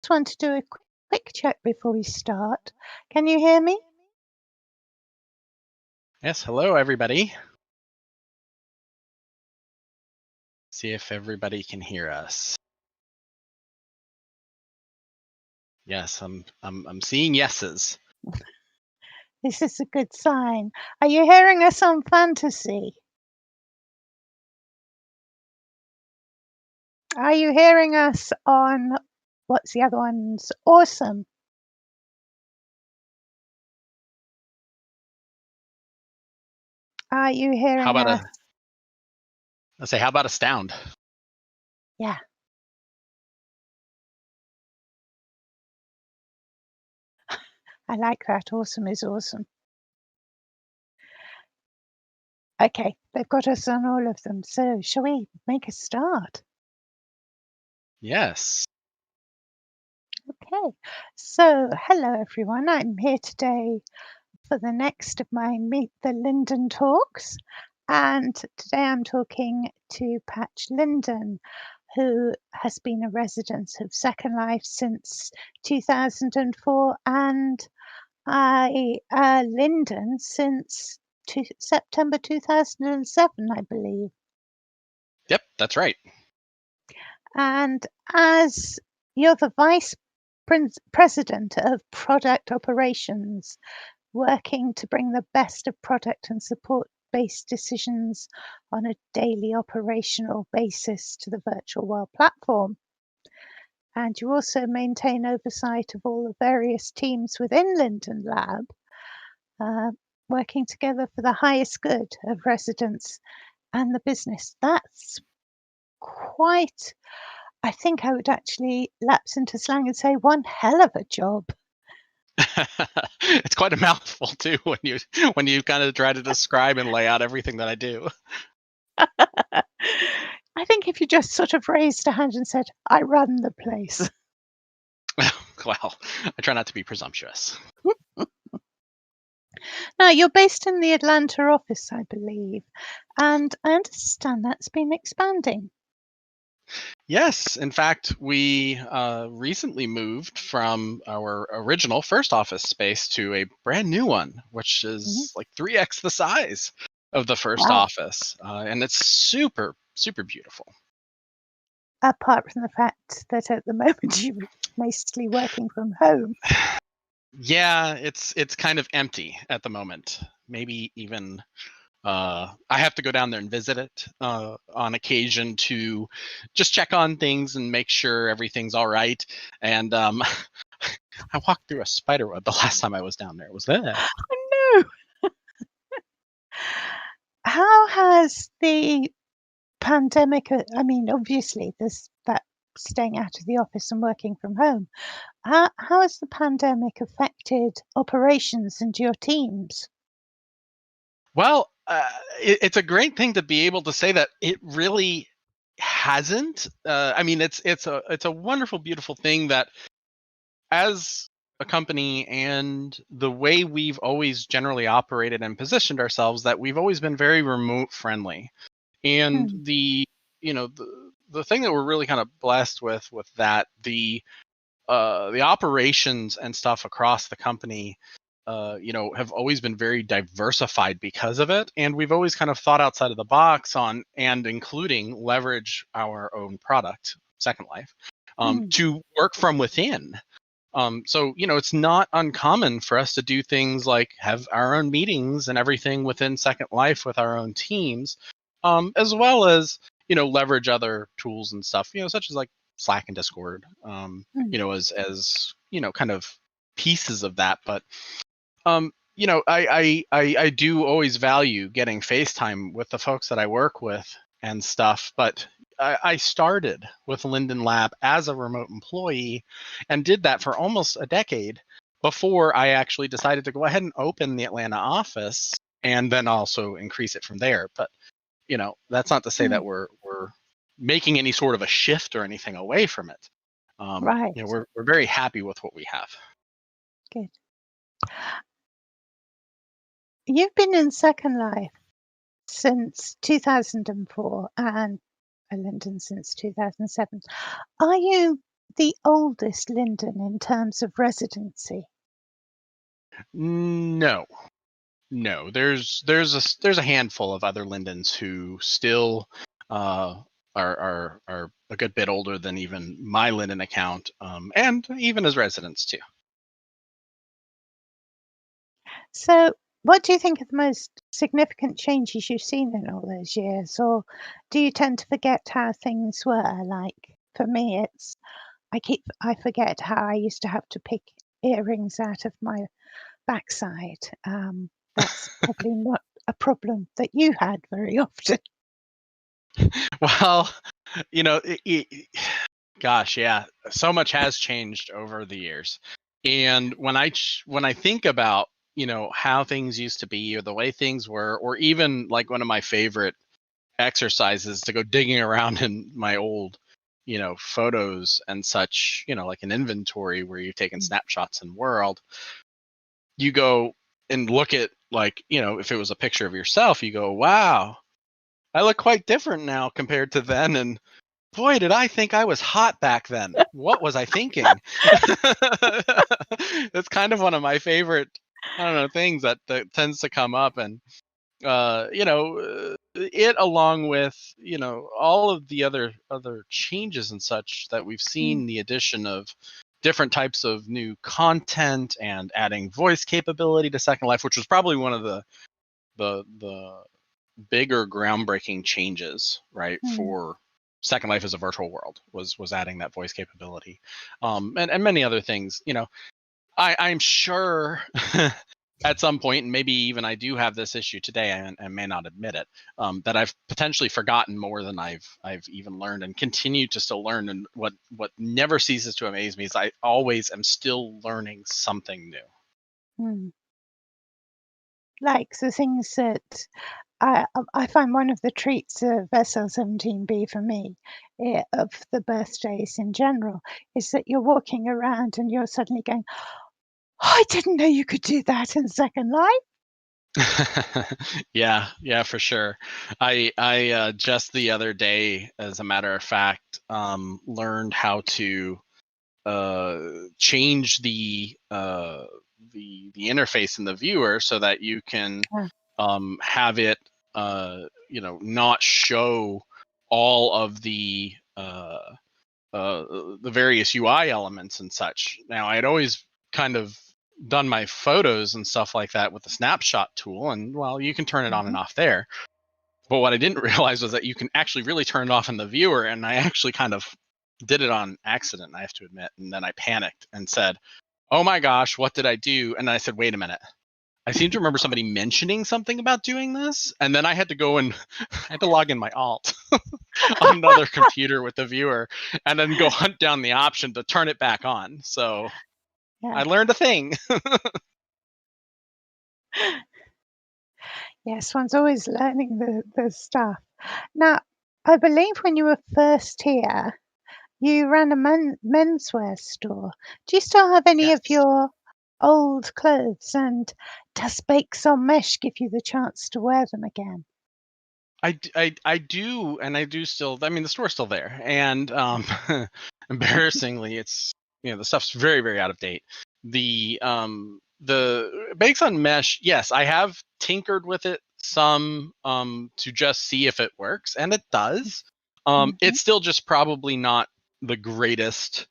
Just want to do a quick check before we start. Can you hear me? Yes, hello everybody. See if everybody can hear us. Yes, I'm seeing yeses. This is a good sign. Are you hearing us on Fantasy? Are you hearing us on, what's the other one's? Awesome. Are you hearing How about us? how about Astound? Yeah. I like that. Awesome is awesome. Okay, they've got us on all of them. So shall we make a start? Yes. Okay. So hello everyone. I'm here today for the next of my Meet the Linden talks. And today I'm talking to Patch Linden, who has been a resident of Second Life since 2004 and Linden since September 2007, I believe. Yep, that's right. And as you're the Vice President of Product Operations, working to bring the best of product and support-based decisions on a daily operational basis to the virtual world platform. And you also maintain oversight of all the various teams within Linden Lab, working together for the highest good of residents and the business. That's quite, I think I would actually lapse into slang and say, one hell of a job. It's quite a mouthful too when you kind of try to describe and lay out everything that I do. I think if you just sort of raised a hand and said, I run the place. Well, I try not to be presumptuous. Now, you're based in the Atlanta office, I believe, and I understand that's been expanding. Yes, in fact, we recently moved from our original first office space to a brand new one, which is like 3x the size of the first office, and it's super, super beautiful. Apart from the fact that at the moment you're mostly working from home. Yeah, it's kind of empty at the moment. Maybe even I have to go down there and visit it on occasion to just check on things and make sure everything's all right. And I walked through a spider web the last time I was down there. Was that? Oh no! How has the pandemic, I mean, obviously there's that staying out of the office and working from home. How has the pandemic affected operations and your teams? Well, it's a great thing to be able to say that it really hasn't. I mean, it's a wonderful, beautiful thing that as a company and the way we've always generally operated and positioned ourselves, that we've always been very remote friendly. And the thing that we're really kind of blessed with that, the operations and stuff across the company have always been very diversified because of it, and we've always kind of thought outside of the box on and including leverage our own product, Second Life, to work from within. So it's not uncommon for us to do things like have our own meetings and everything within Second Life with our own teams, as well as leverage other tools and stuff, such as like Slack and Discord, as kind of pieces of that. But I do always value getting FaceTime with the folks that I work with and stuff, but I started with Linden Lab as a remote employee and did that for almost a decade before I actually decided to go ahead and open the Atlanta office and then also increase it from there. But that's not to say that we're making any sort of a shift or anything away from it. Right. We're very happy with what we have. Good. You've been in Second Life since 2004 and Linden since 2007. Are you the oldest Linden in terms of residency? No, no. There's a handful of other Lindens who still uh, are a good bit older than even my Linden account, and even as residents too. So, what do you think are the most significant changes you've seen in all those years? Or do you tend to forget how things were? Like, for me, I forget how I used to have to pick earrings out of my backside. That's probably not a problem that you had very often. Well, you know, gosh, yeah, so much has changed over the years. And when I think about, how things used to be or the way things were, or even like one of my favorite exercises to go digging around in my old, photos and such, like an inventory where you've taken Mm, snapshots in world, you go and look at, like, if it was a picture of yourself, you go, wow, I look quite different now compared to then. And boy, did I think I was hot back then. What was I thinking? That's kind of one of my favorite, I don't know, things that tends to come up. And it, along with, all of the other changes and such that we've mm, seen, the addition of different types of new content and adding voice capability to Second Life, which was probably one of the bigger groundbreaking changes, right, mm, for Second Life as a virtual world, was adding that voice capability, and many other things. I'm sure at some point, and maybe even I do have this issue today, and I may not admit it, that I've potentially forgotten more than I've even learned, and continue to still learn. And what never ceases to amaze me is I always am still learning something new. mm. Like the things that I find one of the treats of SL17B for me, of the birthdays in general, is that you're walking around and you're suddenly going, "I didn't know you could do that in Second Life." Yeah, yeah, for sure. I just the other day, as a matter of fact, learned how to change the interface in the viewer so that you can Ah, have it not show all of the various UI elements and such. Now, I had always kind of done my photos and stuff like that with the snapshot tool, and well, you can turn it on and mhm. off there. But what I didn't realize was that you can actually really turn it off in the viewer, and I actually kind of did it on accident, I have to admit. And then I panicked and said, "Oh my gosh, what did I do?" And I said, "Wait a minute. I seem to remember somebody mentioning something about doing this." And then I had to go and I had to log in my alt on another computer with the viewer, and then go hunt down the option to turn it back on. So Yeah. I learned a thing. Yes, one's always learning the stuff. Now, I believe when you were first here, you ran a menswear store. Do you still have any of Yes. your old clothes, and does Bakes on Mesh give you the chance to wear them again? I do, and I do still. I mean, the store's still there, and embarrassingly, it's, the stuff's very very out of date. The bakes on mesh, yes, I have tinkered with it some, to just see if it works, and it does. Mhm, It's still just probably not the greatest,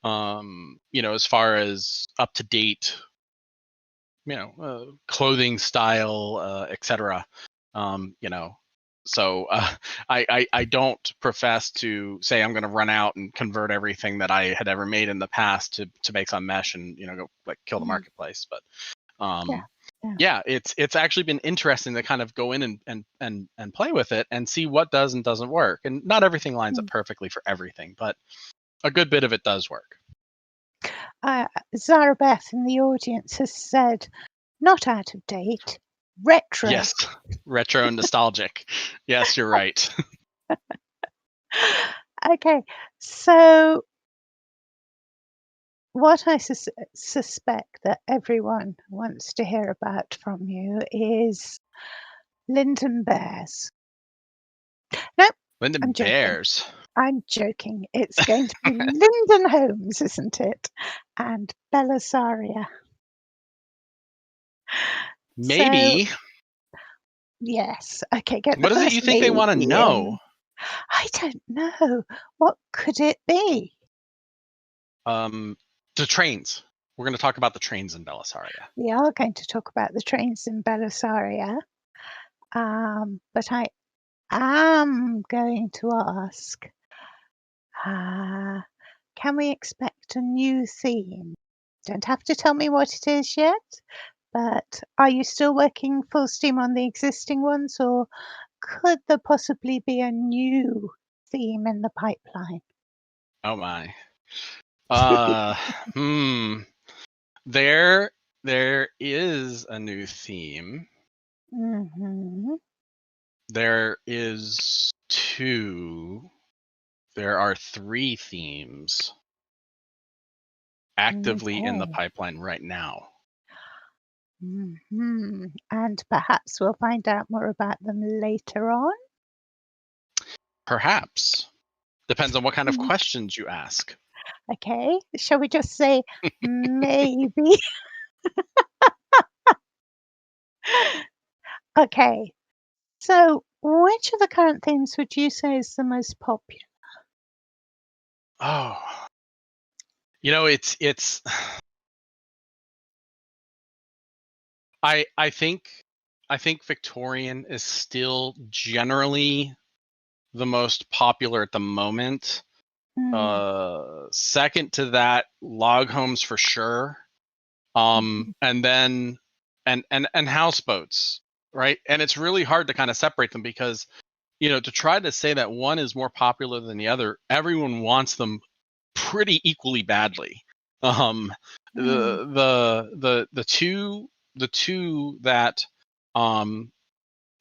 as far as up to date, clothing style, etc. Um, you know, so I don't profess to say I'm going to run out and convert everything that I had ever made in the past to make some mesh and, go like kill the mm, marketplace. But yeah, yeah, yeah, it's actually been interesting to kind of go in and play with it and see what does and doesn't work. And not everything lines up mm. perfectly for everything, but a good bit of it does work. Zara Beth in the audience has said, "Not out of date, retro." Yes, retro and nostalgic. Yes, you're right. Okay, so what I suspect that everyone wants to hear about from you is Linden Bears. No, Linden I'm joking. Bears. I'm joking. It's going to be Linden Homes, isn't it? And Belissaria. So, Maybe. yes. Okay, get the What is it you first think they want to maybe know? in. I don't know. What could it be? The trains. We're going to talk about the trains in Belissaria. We are going to talk about the trains in Belissaria, but I am going to ask, can we expect a new theme? Don't have to tell me what it is yet, but are you still working full steam on the existing ones, or could there possibly be a new theme in the pipeline? Oh my. Uh, hmm. There is a new theme. Mhm. There is two. There are three themes actively in the Okay. pipeline right now. And perhaps we'll find out more about them later on. Perhaps. Depends on what kind of Mm, questions you ask. Okay, shall we just say maybe? Okay, so which of the current themes would you say is the most popular? Oh, it's I think Victorian is still generally the most popular at the moment. Mm, Second to that, log homes for sure. mhm, And then and houseboats, right? And it's really hard to kind of separate them because to try to say that one is more popular than the other, everyone wants them pretty equally badly. Um, mm, the two that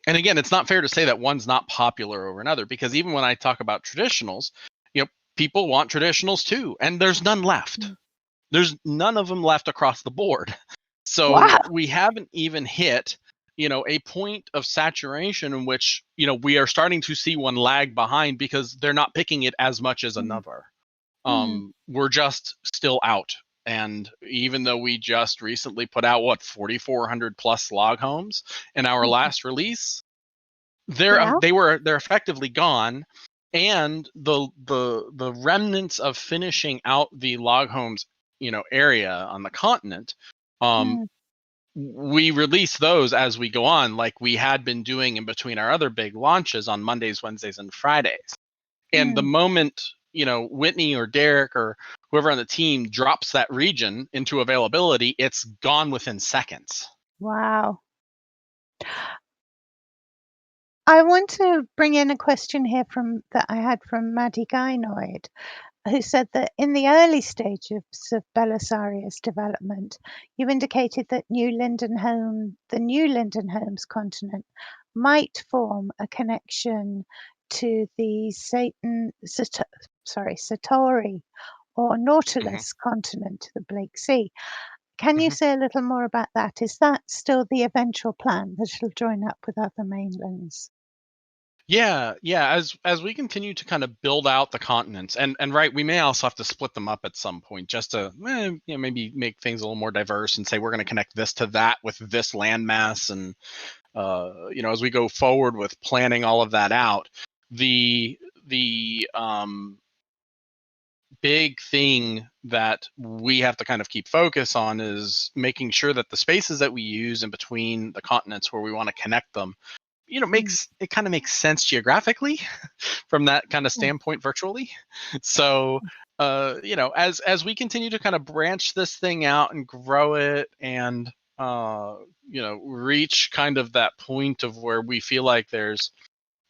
and again, it's not fair to say that one's not popular over another because even when I talk about traditionals, people want traditionals too, and there's none left. mm. There's none of them left across the board. So Wow. we haven't even hit, a point of saturation in which, we are starting to see one lag behind because they're not picking it as much as Mm, another. mm, We're just still out. And even though we just recently put out 4,400 plus log homes in our mhm. last release, Yeah. they're effectively gone. And the remnants of finishing out the log homes area on the continent, um Mm, we release those as we go on, like we had been doing in between our other big launches on Mondays, Wednesdays, and Fridays. And the mm. moment Whitney or Derek or whoever on the team drops that region into availability, it's gone within seconds. Wow. I want to bring in a question here that I had from Maddie Gynoid, who said that in the early stages of Belisaria's development, you indicated that the new Linden Homes continent might form a connection to the Satori or Mhm. Nautilus continent, the Blake Sea. Can you Mhm. say a little more about that? Is that still the eventual plan that it'll join up with other mainlands? Yeah. As we continue to kind of build out the continents, and right, we may also have to split them up at some point, just to maybe make things a little more diverse, and say we're going to connect this to that with this landmass, and as we go forward with planning all of that out, the big thing that we have to kind of keep focus on is making sure that the spaces that we use in between the continents where we want to connect them, Mm, makes sense geographically from that kind of mm, standpoint virtually. So as we continue to kind of branch this thing out and grow it, and reach kind of that point of where we feel like there's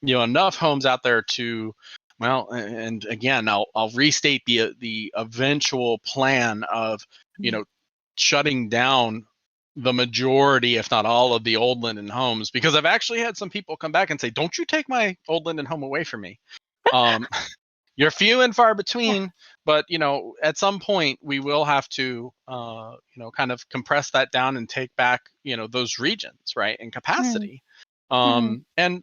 enough homes out there to, well, and again, I'll restate the eventual plan of mm. shutting down the majority, if not all, of the old Linden homes, because I've actually had some people come back and say, "Don't you take my old Linden home away from me." Um, you're few and far Yeah. between, but at some point we will have to, kind of compress that down and take back, those regions, right, in Mm, capacity. and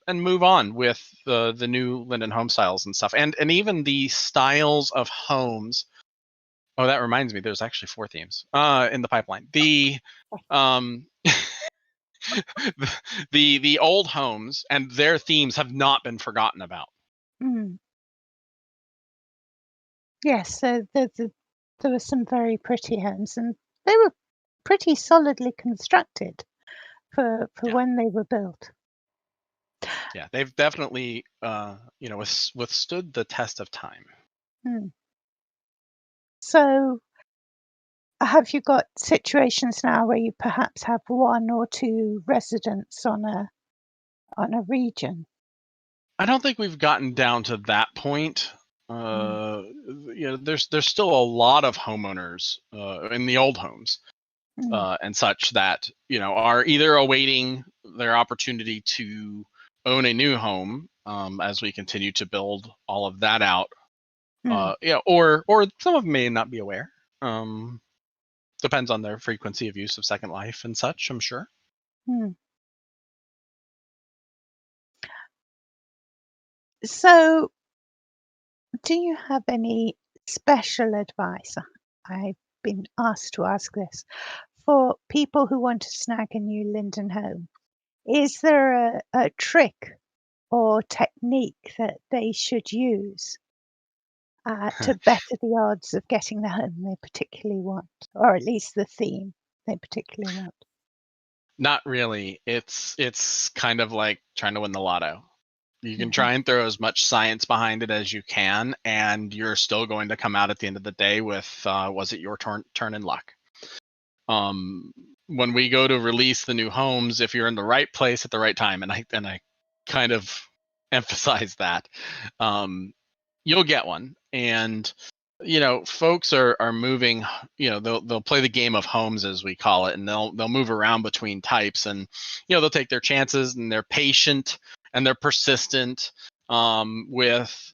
move on with the new Linden home styles and stuff, and even the styles of homes. Oh, that reminds me, there's actually 4 themes in the pipeline. The the old homes and their themes have not been forgotten about. Mm. Yes, so there were some very pretty homes, and they were pretty solidly constructed for Yeah. when they were built. Yeah, they've definitely withstood the test of time. Mm. So, have you got situations now where you perhaps have 1 or 2 residents on a region? I don't think we've gotten down to that point. Mm. There's still a lot of homeowners in the old homes Mm. and such that are either awaiting their opportunity to own a new home as we continue to build all of that out. Mm. Or some of them may not be aware. Depends on their frequency of use of Second Life and such, I'm sure. Mm. So, do you have any special advice? I've been asked to ask this for people who want to snag a new Linden home. Is there a trick or technique that they should use to better the odds of getting the home they particularly want, or at least the theme they particularly want? Not really. It's kind of like trying to win the lotto. You can Mhm. try and throw as much science behind it as you can, and you're still going to come out at the end of the day with was it your turn in luck? When we go to release the new homes, if you're in the right place at the right time, and I kind of emphasize that, you'll get one. And folks are moving. They'll play the game of homes, as we call it, and they'll move around between types, and they'll take their chances, and they're patient and they're persistent with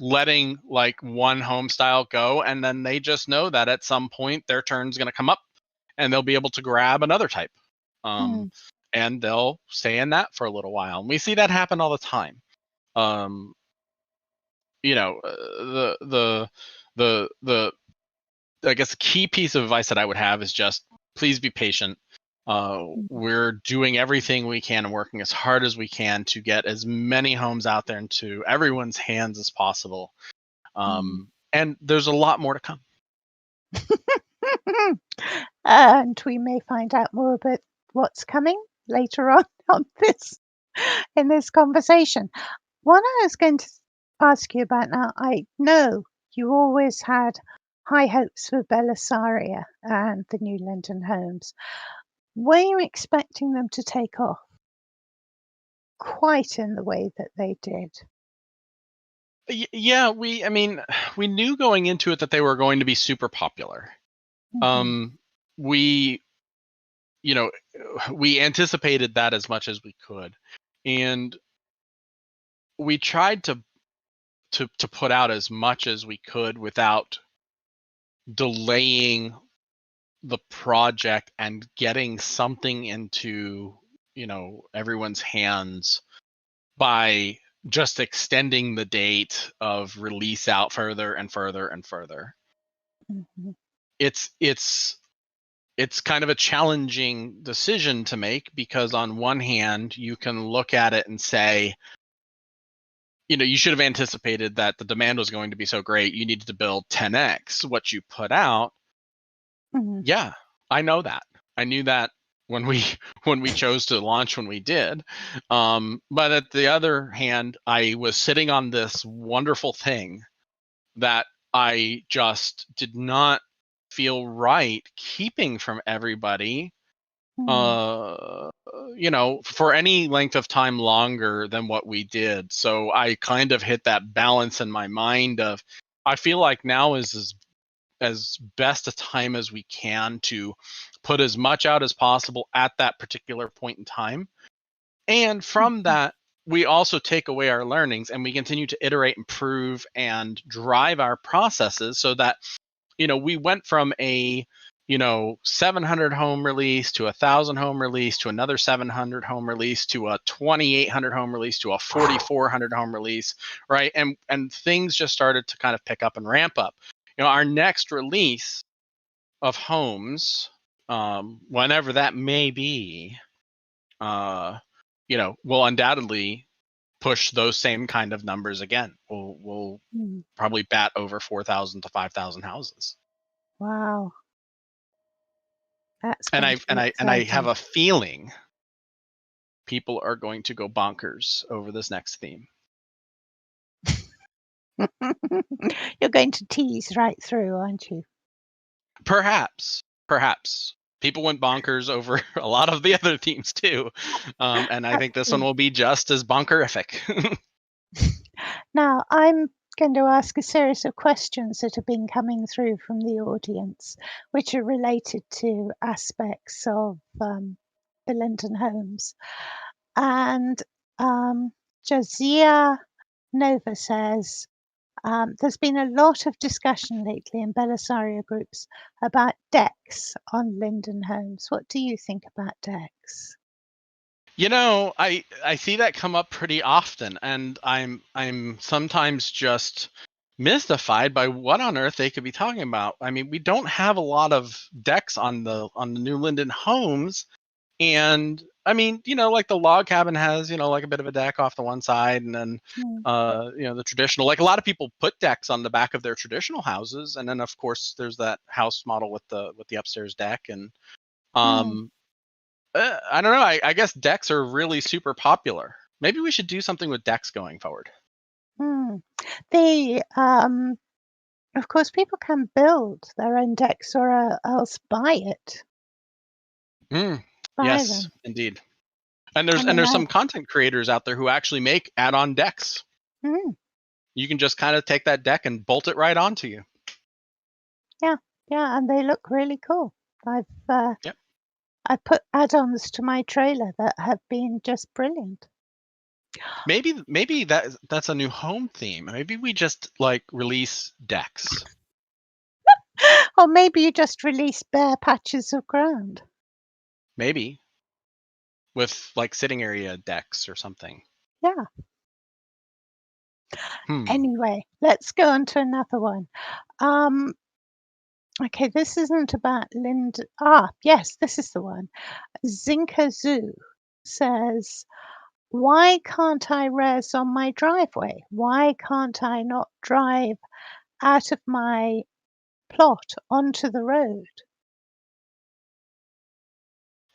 letting like one home style go, and then they just know that at some point their turn's going to come up and they'll be able to grab another type, Mm. and they'll stay in that for a little while, and we see that happen all the time. um, the I guess the key piece of advice that I would have is just please be patient. Mhm. We're doing everything we can and working as hard as we can to get as many homes out there into everyone's hands as possible. Mm. And there's a lot more to come. And we may find out more about what's coming later on this in this conversation. What I was going to ask you about now, I know you always had high hopes for Belissaria and the new Linden homes. Were you expecting them to take off quite in the way that they did? Yeah, I mean, we knew going into it that they were going to be super popular. Mhm. Um, we, you know, we anticipated that as much as we could, and we tried to put out as much as we could without delaying the project and getting something into everyone's hands by just extending the date of release out further and further and further. Mhm. It's kind of a challenging decision to make, because on one hand you can look at it and say, you should have anticipated that the demand was going to be so great, you needed to build 10x what you put out. Mhm. Yeah, I know that. I knew that when we when we chose to launch when we did. But at the other hand, I was sitting on this wonderful thing that I just did not feel right keeping from everybody, Mm. for any length of time longer than what we did. So I kind of hit that balance in my mind of, I feel like now is as best a time as we can to put as much out as possible at that particular point in time. And from Mhm. that, we also take away our learnings and we continue to iterate, improve, and drive our processes so that, we went from a 700 home release to 1,000 home release to another 700 home release to a 2,800 home release to a 4,400 home release, right? And things just started to kind of pick up and ramp up. Our next release of homes, whenever that may be, will undoubtedly push those same kind of numbers again. We'll probably bat over 4,000 to 5,000 houses. Wow. That's And going to be I have exciting. a feeling people are going to go bonkers over this next theme. You're going to tease right through, aren't you? Perhaps people went bonkers over a lot of the other themes too, and I think this one will be just as bonkerific. Now, I'm going to ask a series of questions that have been coming through from the audience, which are related to aspects of the Linden homes. And Josiah Nova says, there's been a lot of discussion lately in Belissaria groups about decks on Linden homes. What do you think about decks? I see that come up pretty often, and I'm sometimes just mystified by what on earth they could be talking about. I mean, we don't have a lot of decks on the new Linden homes, and I mean, like the log cabin has, like a bit of a deck off the one side, and then the traditional, like a lot of people put decks on the back of their traditional houses, and then of course there's that house model with the upstairs deck, and I don't know. I guess decks are really super popular. Maybe we should do something with decks going forward. Of course, people can build their own decks or else buy it. Yes, Them. indeed. And there's some content creators out there who actually make add-on decks. You can just kind of take that deck and bolt it right onto you. Yeah, and they look really cool. I've put add-ons to my trailer that have been just brilliant. Maybe that's a new home theme. Maybe we just release decks. Or maybe you just release bare patches of ground. Maybe. With sitting area decks or something. Yeah. Anyway, let's go on to another one. Okay, this isn't about Linden. Yes, this is the one. Zinka Zoo says, why can't I res on my driveway? Why can't I not drive out of my plot onto the road?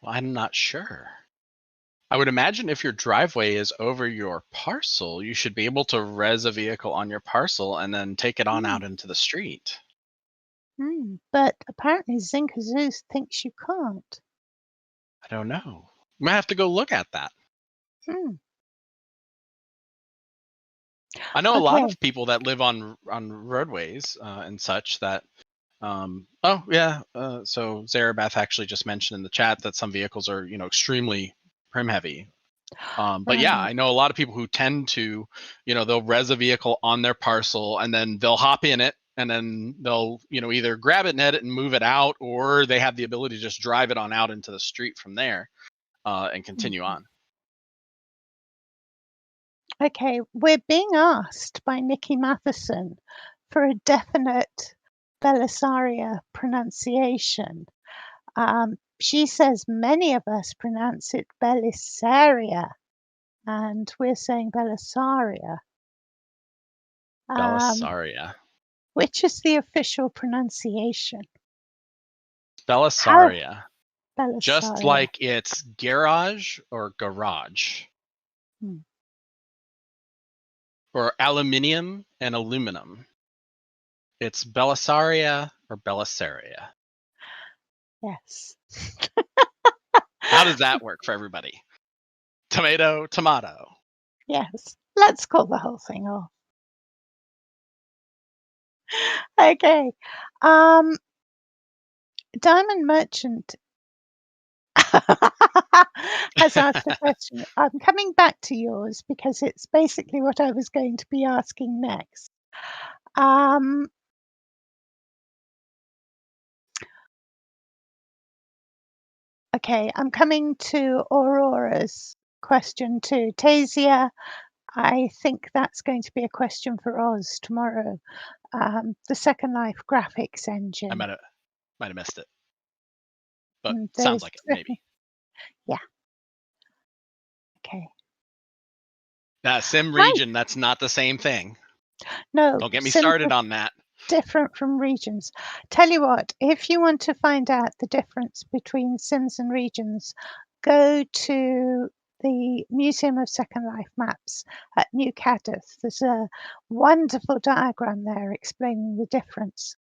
Well, I'm not sure. I would imagine if your driveway is over your parcel, you should be able to res a vehicle on your parcel and then take it on out into the street. But apparently Zinka Zeus thinks you can't. I don't know. We might have to go look at that. I know a lot of people that live on roadways and such that. So Zarabeth actually just mentioned in the chat that some vehicles are extremely prim heavy. But yeah, I know a lot of people who tend to, they'll res a vehicle on their parcel and then they'll hop in it and then they'll, either grab it, net it, and move it out, or they have the ability to just drive it on out into the street from there and continue on. Okay, we're being asked by Nikki Matheson for a definite Belissaria pronunciation. She says many of us pronounce it Belissaria, and we're saying Belissaria. Belissaria. Which is the official pronunciation? Belissaria. Belissaria. Just like it's garage or garage. Or aluminium and aluminum. It's Belissaria or Belissaria. Yes. How does that work for everybody? Tomato, tomato. Yes. Let's call the whole thing off. Okay. Diamond Merchant has asked a question. I'm coming back to yours because it's basically what I was going to be asking next. Okay, I'm coming to Aurora's question too. Tasia, I think that's going to be a question for Oz tomorrow. The Second Life graphics I engine. might have missed it, but sounds There's like it, maybe. yeah. Okay. Sim Hi. region, that's not the same thing. No, Don't get me simple, started on that. different from regions. Tell you what, if you want to find out the difference between sims and regions, go to the Museum of Second Life Maps at New Cardiff. There's a wonderful diagram there explaining the difference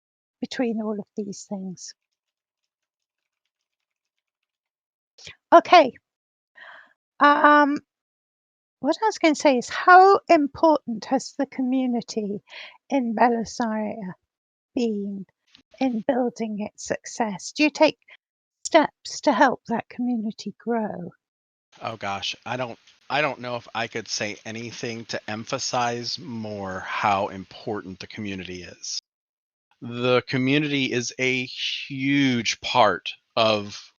between all of these things. Okay. What I was going to say is, how important has the community in Belissaria been in building its success? Do you take steps to help that community grow? Oh gosh, I don't know if I could say anything to emphasize more how important the community is. The community is a huge part of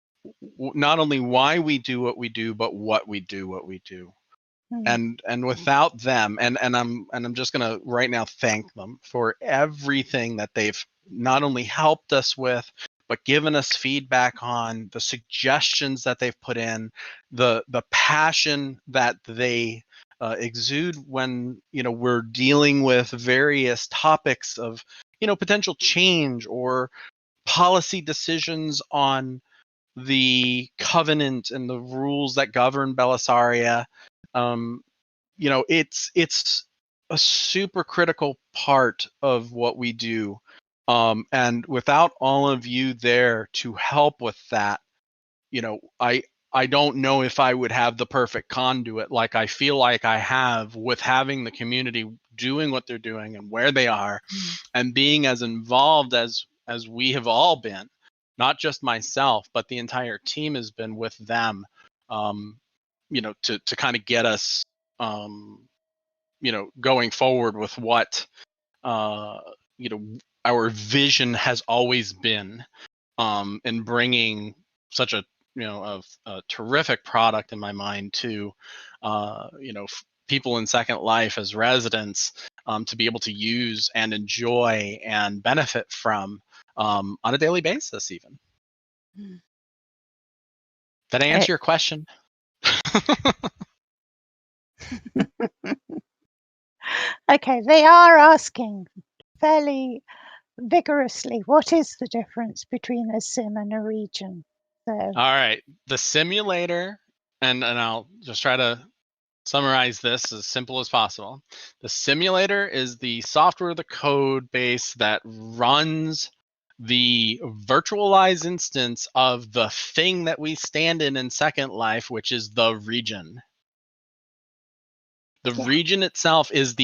not only why we do what we do, but what we do. And without them, and I'm just gonna right now thank them for everything that they've not only helped us with, but given us feedback on, the suggestions that they've put in, the passion that they exude when we're dealing with various topics of potential change or policy decisions on the covenant and the rules that govern Belissaria. Um, it's a super critical part of what we do. And without all of you there to help with that, I don't know if I would have the perfect conduit like I feel like I have with having the community doing what they're doing and where they are, and being as involved as we have all been, not just myself, but the entire team has been with them, to kind of get us, going forward with what, our vision has always been, in bringing such a, a terrific product in my mind to, people in Second Life as residents, to be able to use and enjoy and benefit from, on a daily basis, even. Did I answer your question? Okay, they are asking fairly vigorously, what is the difference between a sim and a region? So, All right, the simulator, and I'll just try to summarize this as simple as possible. The simulator is the software, the code base that runs the virtualized instance of the thing that we stand in Second Life, which is the region. The region itself is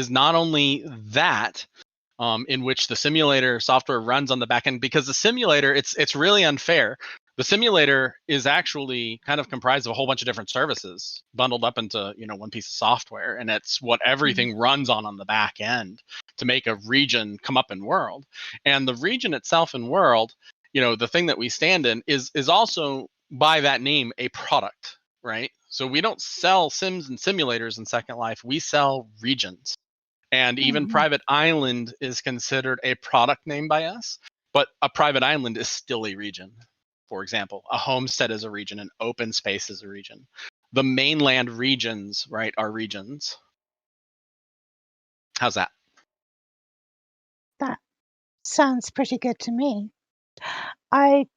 not only that, in which the simulator software runs on the back end, because the simulator, it's really unfair. The simulator is actually kind of comprised of a whole bunch of different services bundled up into one piece of software, and it's what everything runs on the back end to make a region come up in world. And the region itself in world, the thing that we stand in, is also by that name a product, right? So we don't sell sims and simulators in Second Life, we sell regions. And even private island is considered a product name by us, but a private island is still a region. For example, a homestead is a region, an open space is a region. The mainland regions, right, are regions. How's that? that sounds pretty good to me. I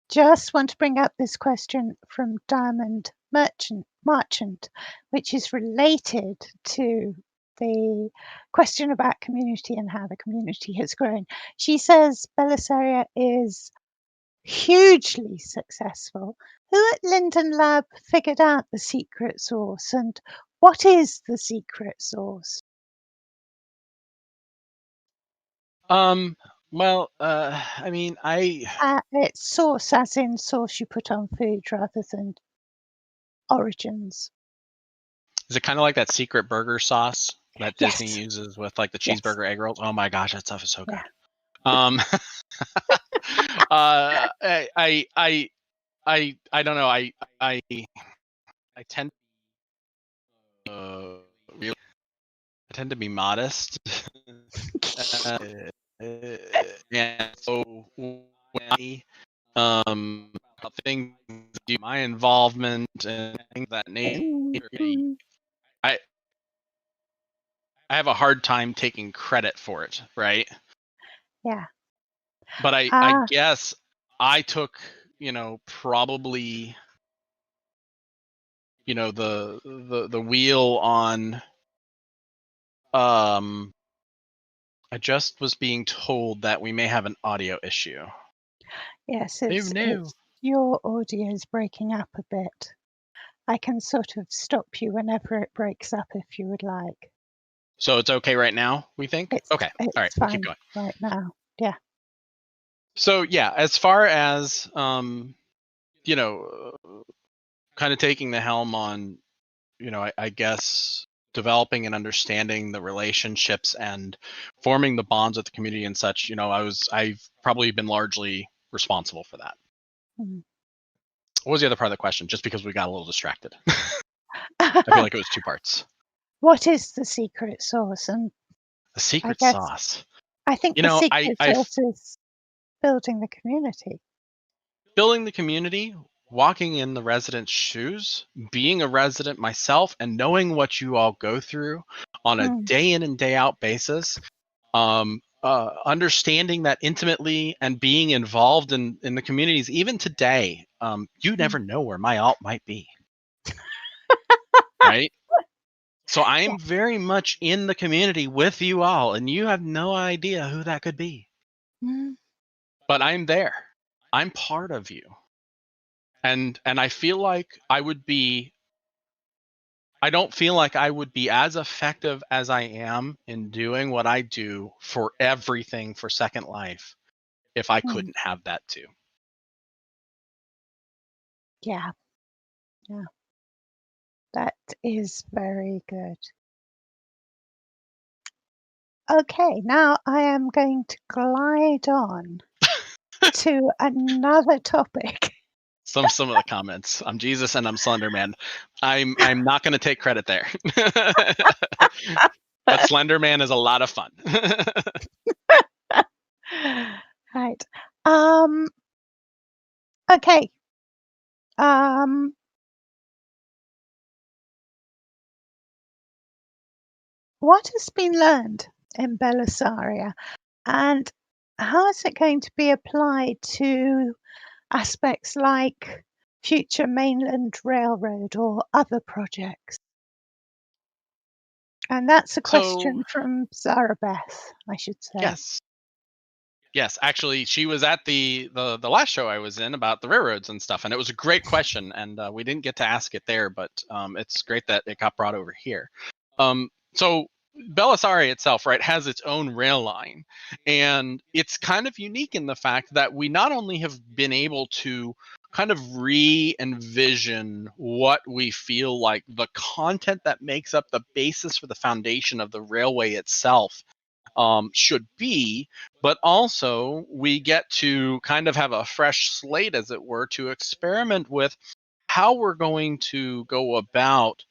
just want to bring up this question from Diamond Merchant, which is related to the question about community and how the community has grown. She says Belissaria is hugely successful. Who at Linden Lab figured out the secret sauce, and what is the secret sauce? Well, I mean, It's sauce as in sauce you put on food rather than origins. is it kind of like that secret burger sauce that Disney Yes. uses with like the Yes. cheeseburger egg rolls? Oh my gosh, that stuff is so good. Yeah. I don't know. I tend really I tend to be modest. uh, and so when I things, my involvement and things of that nature, Mm, I I have a hard time taking credit for it, right? yeah. But I Ah, guess I took, probably, the wheel on. I just was being told that we may have an audio issue. yes, Oh no. it's your audio is breaking up a bit. I can sort of stop you whenever it breaks up if you would like. So it's okay right now, we think? It's Okay. All right, it's we'll keep fine going. right now. Yeah. So yeah, as far as you know, kind of taking the helm on, I guess developing and understanding the relationships and forming the bonds with the community and such, I've probably been largely responsible for that. Mm. What was the other part of the question? Just because we got a little distracted. I feel like it was two parts. What is the secret sauce? And The I secret guess sauce. I think You the know, I, secret I sauce is building the community. building the community, walking in the residents' shoes, being a resident myself, and knowing what you all go through on a Mm, day in and day out basis, understanding that intimately and being involved in the communities, even today, you mm. never know where my alt might be, right? So I Yeah. am very much in the community with you all, and you have no idea who that could be. Mm, But I'm there. I'm part of you. And I feel like I don't feel like I would be as effective as I am in doing what I do for everything for Second Life if I mm. couldn't have that too. Yeah. Yeah. That is very good. Okay, now I am going to glide on to another topic. Some of the comments. I'm Jesus and I'm Slender Man. I'm not going to take credit there. But Slender Man is a lot of fun. Right. Um, okay. Um, what has been learned in Belissaria and how is it going to be applied to aspects like future mainland railroad or other projects? And that's a So question from Sarah Beth, I should say. yes, yes. Actually, she was at the last show I was in about the railroads and stuff, and it was a great question, and we didn't get to ask it there, but it's great that it got brought over here. So Belissaria itself, right, has its own rail line, and it's kind of unique in the fact that we not only have been able to kind of re-envision what we feel like the content that makes up the basis for the foundation of the railway itself should be, but also we get to kind of have a fresh slate, as it were, to experiment with how we're going to go about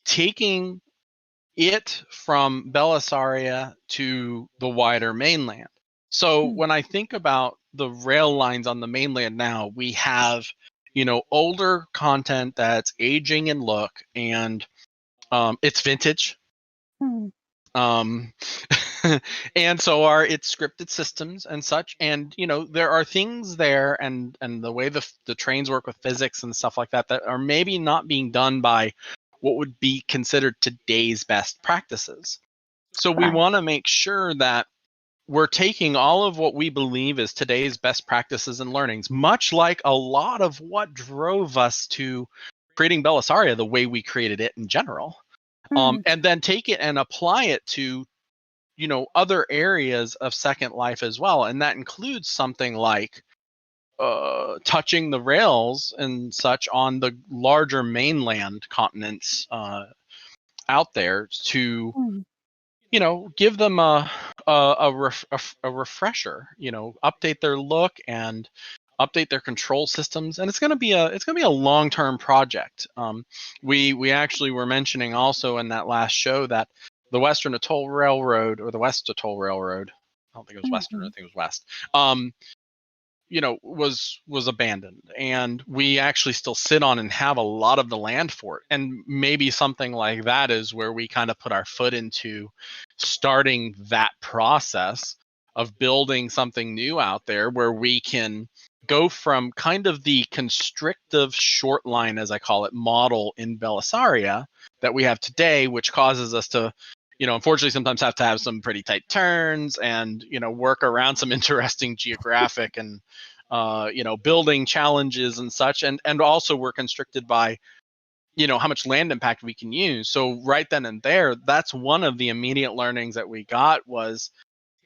taking it from Belissaria to the wider mainland. So Mm, when I think about the rail lines on the mainland now, we have, older content that's aging in look, and it's vintage. mm, Um, and so are its scripted systems and such. And there are things there, and the way the trains work with physics and stuff like that that are maybe not being done by what would be considered today's best practices. So we right. want to make sure that we're taking all of what we believe is today's best practices and learnings, much like a lot of what drove us to creating Belissaria the way we created it in general, Mm, and then take it and apply it to other areas of Second Life as well, and that includes something like touching the rails and such on the larger mainland continents out there to mm, give them a refresher, update their look and update their control systems, and it's going to be a long-term project. We actually were mentioning also in that last show that the Western Atoll Railroad, or the West Atoll Railroad, I don't think it was Western, I think it was West, was abandoned, and we actually still sit on and have a lot of the land for it. And maybe something like that is where we kind of put our foot into starting that process of building something new out there, where we can go from kind of the constrictive short line, as I call it, model in Belissaria that we have today, which causes us to, unfortunately sometimes have to have some pretty tight turns and, work around some interesting geographic and, building challenges and such. And also we're constricted by, how much land impact we can use. So right then and there, that's one of the immediate learnings that we got, was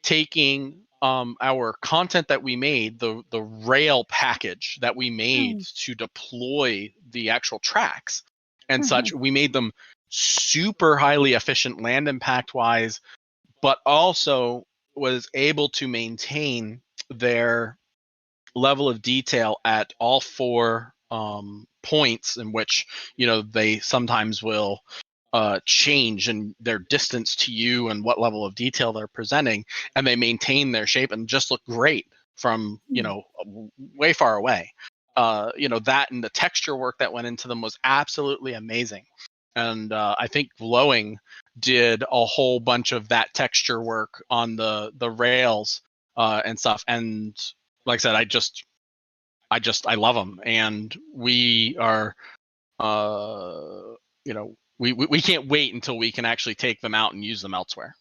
taking our content that we made, the rail package that we made to deploy the actual tracks and such. We made them super highly efficient land impact wise, but also was able to maintain their level of detail at all four points, in which they sometimes will change in their distance to you and what level of detail they're presenting, and they maintain their shape and just look great from way far away. That and the texture work that went into them was absolutely amazing. And I think Glowing did a whole bunch of that texture work on the rails and stuff. And like I said, I love them, and we are, we can't wait until we can actually take them out and use them elsewhere.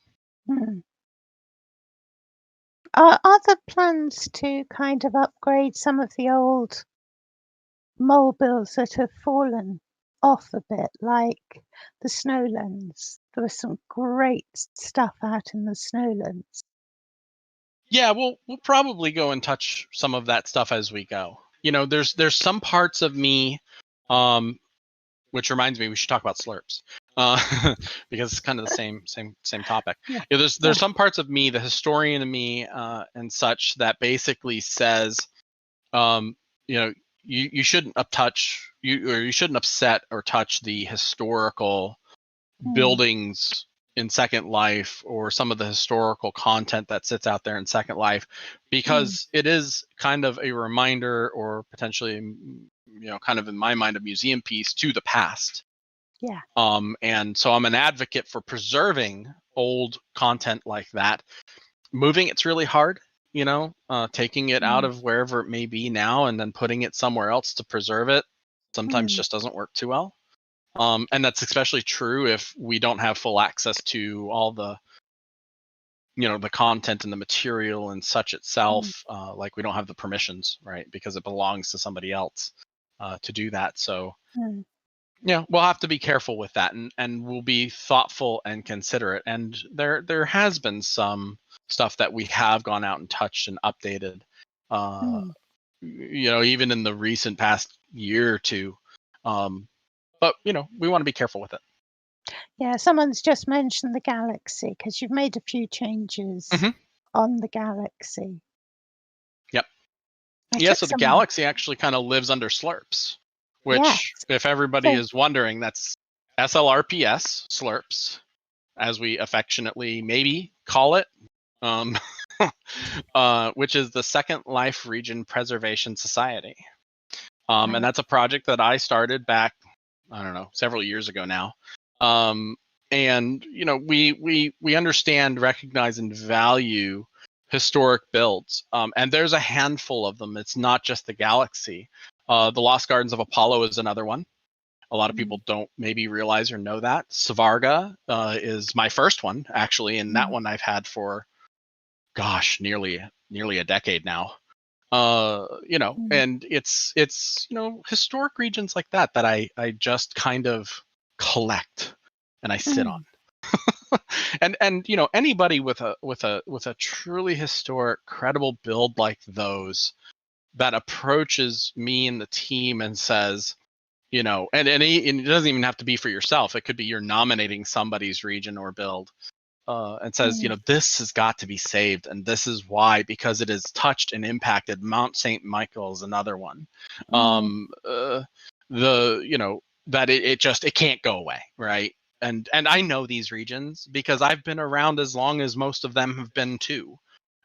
Are there plans to kind of upgrade some of the old mole builds that have fallen off a bit, like the Snowlands? There was some great stuff out in the Snowlands. Yeah, we'll probably go and touch some of that stuff as we go. There's some parts of me, which reminds me, we should talk about slurps, because it's kind of the same topic. Yeah. There's some parts of me, the historian of me, and such, that basically says, you shouldn't you shouldn't upset or touch the historical buildings in Second Life, or some of the historical content that sits out there in Second Life, because it is kind of a reminder, or potentially, kind of in my mind, a museum piece to the past. Yeah. And so I'm an advocate for preserving old content like that. Moving it's really hard, taking it out of wherever it may be now and then putting it somewhere else to preserve it sometimes just doesn't work too well. And that's especially true if we don't have full access to all the, the content and the material and such itself. Like we don't have the permissions, right? Because it belongs to somebody else to do that. So, we'll have to be careful with that, and we'll be thoughtful and considerate. And there has been some stuff that we have gone out and touched and updated, even in the recent past year or two. But, we want to be careful with it. Yeah, someone's just mentioned the Galaxy, because you've made a few changes on the Galaxy. Yep. So the Galaxy actually kind of lives under slurps, which, if everybody is wondering, that's SLRPS slurps, as we affectionately maybe call it, which is the Second Life Region Preservation Society. And that's a project that I started back, I don't know, several years ago now. And we understand, recognize, and value historic builds. And there's a handful of them. It's not just the Galaxy. The Lost Gardens of Apollo is another one. A lot of people don't maybe realize or know that. Svarga is my first one, actually, and that one I've had for, nearly a decade now. And it's historic regions like that I just kind of collect and I sit on. and anybody with a truly historic, credible build like those, that approaches me and the team and says, and it doesn't even have to be for yourself. It could be you're nominating somebody's region or build, and says, this has got to be saved, and this is why, because it has touched and impacted Mount St. Michael is another one. That it can't go away, right? And I know these regions because I've been around as long as most of them have been too.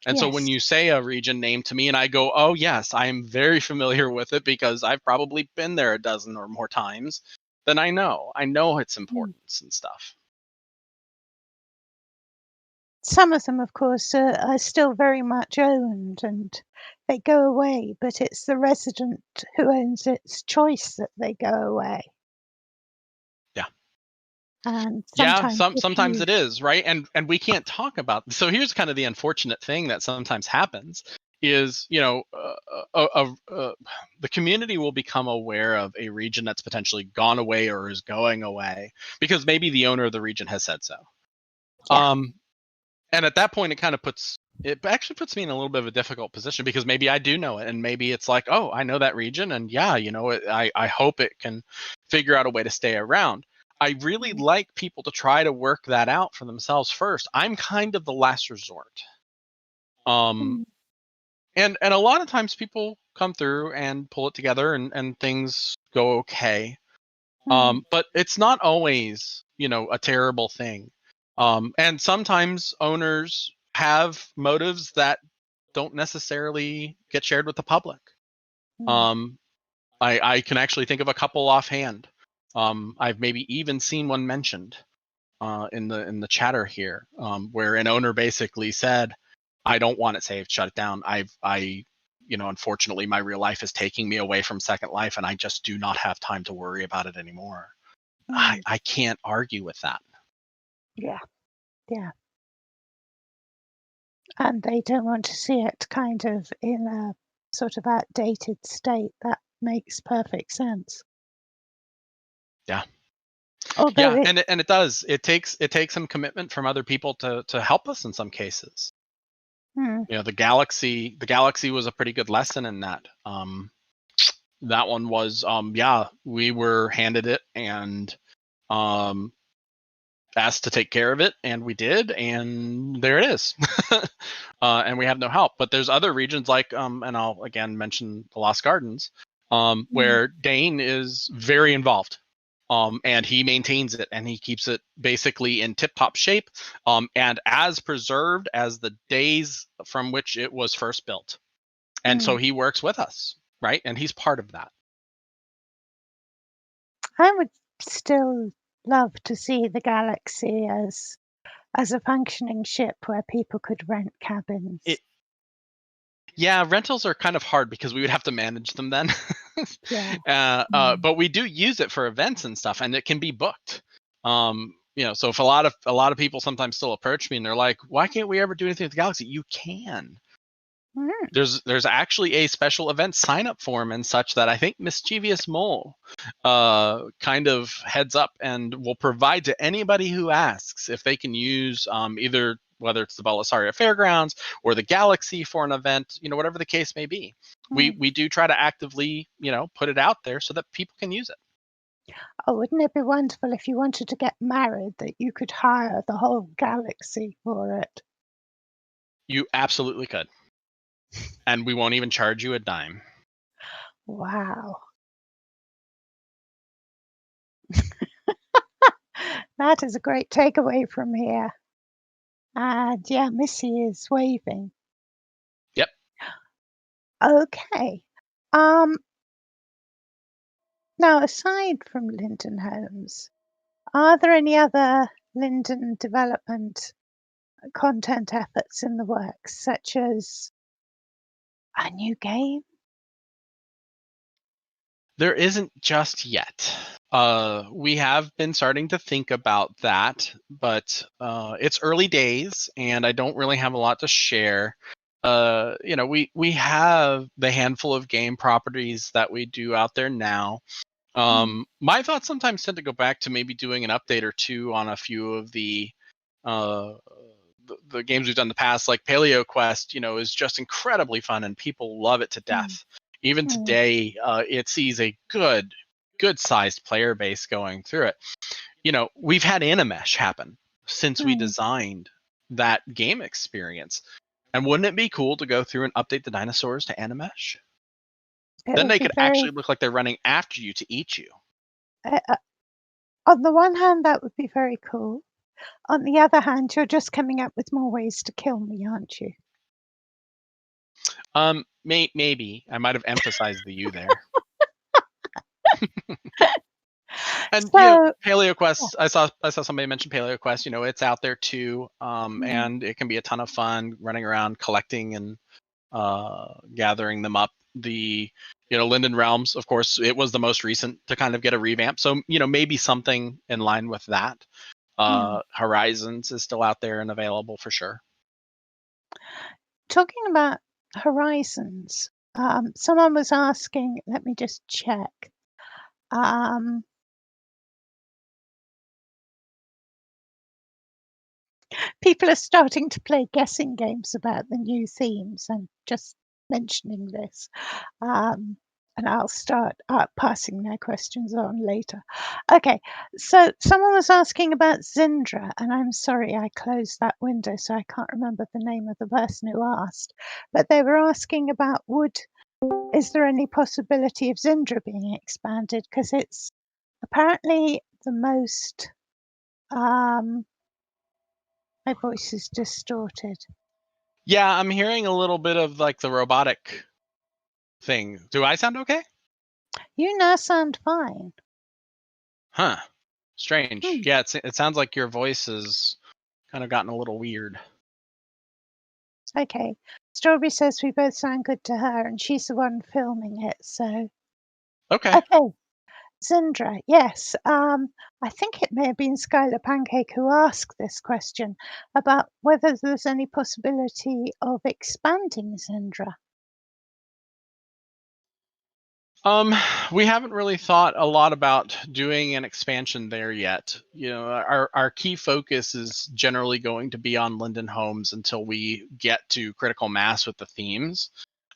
And so when you say a region name to me and I go, oh yes, I am very familiar with it because I've probably been there a dozen or more times, then I know its importance and stuff. Some of them, of course, are still very much owned and they go away, but it's the resident who owns its choice that they go away. Yeah. And sometimes it is, right? And we can't talk about. So here's kind of the unfortunate thing that sometimes happens is, the community will become aware of a region that's potentially gone away or is going away because maybe the owner of the region has said so. Yeah. And at that point, it actually puts me in a little bit of a difficult position because maybe I do know it, and maybe it's like, oh, I know that region, and yeah, I hope it can figure out a way to stay around. I really like people to try to work that out for themselves first. I'm kind of the last resort. And a lot of times people come through and pull it together and things go okay. But it's not always, a terrible thing. And sometimes owners have motives that don't necessarily get shared with the public. I can actually think of a couple offhand. I've maybe even seen one mentioned in the chatter here, where an owner basically said, "I don't want it saved. Shut it down. Unfortunately, my real life is taking me away from Second Life, and I just do not have time to worry about it anymore." I can't argue with that. Yeah. And they don't want to see it kind of in a sort of outdated state. That makes perfect sense. Yeah. Although and it does. It takes some commitment from other people to help us in some cases. The galaxy was a pretty good lesson in that. That one was we were handed it and asked to take care of it, and we did, and there it is. And we have no help. But there's other regions like and I'll again mention the Lost Gardens, where Dane is very involved. And he maintains it and he keeps it basically in tip-top shape, and as preserved as the days from which it was first built. And so he works with us, right? And he's part of that. I would still love to see the Galaxy as a functioning ship where people could rent cabins. Yeah, rentals are kind of hard because we would have to manage them then. But we do use it for events and stuff, and it can be booked. So if a lot of people sometimes still approach me and they're like, "Why can't we ever do anything with the Galaxy?" You can. There's actually a special event sign up form and such that I think Mischievous Mole kind of heads up and will provide to anybody who asks if they can use either, whether it's the Belissaria Fairgrounds or the Galaxy for an event, whatever the case may be. We do try to actively, put it out there so that people can use it. Oh, wouldn't it be wonderful if you wanted to get married that you could hire the whole Galaxy for it? You absolutely could. And we won't even charge you a dime. Wow. That is a great takeaway from here. And yeah, Missy is waving. Yep. Okay. Now, aside from Linden Homes, are there any other Linden development content efforts in the works, such as a new game? There isn't just yet. We have been starting to think about that, but it's early days, and I don't really have a lot to share. We have the handful of game properties that we do out there now. My thoughts sometimes tend to go back to maybe doing an update or two on a few of the games we've done in the past, like Paleo Quest. Is just incredibly fun, and people love it to death. Even today, it sees a good-sized player base going through it. We've had Animesh happen, since we designed that game experience. And wouldn't it be cool to go through and update the dinosaurs to Animesh? Then they could actually look like they're running after you to eat you. On the one hand, that would be very cool. On the other hand, you're just coming up with more ways to kill me, aren't you? Maybe I might have emphasized the you there. And So, PaleoQuest, I saw somebody mention PaleoQuest. It's out there too, and it can be a ton of fun running around collecting and gathering them up. The Linden Realms, of course, it was the most recent to kind of get a revamp, so maybe something in line with that. Horizons is still out there and available for sure. Talking about Horizons, someone was asking, let me just check. People are starting to play guessing games about the new themes. I'm just mentioning this. And I'll start passing their questions on later. Okay, so someone was asking about Zindra, and I'm sorry I closed that window, so I can't remember the name of the person who asked. But they were asking about is there any possibility of Zindra being expanded? Because it's apparently the most, my voice is distorted. Yeah, I'm hearing a little bit of like the robotic thing. Do I sound okay? You now sound fine. Huh. Strange. Yeah, it sounds like your voice has kind of gotten a little weird. Okay. Strawberry says we both sound good to her, and she's the one filming it, so. Okay. Okay. Zindra, yes. I think it may have been Skylar Pancake who asked this question about whether there's any possibility of expanding Zindra. We haven't really thought a lot about doing an expansion there yet. Our key focus is generally going to be on Linden Homes until we get to critical mass with the themes.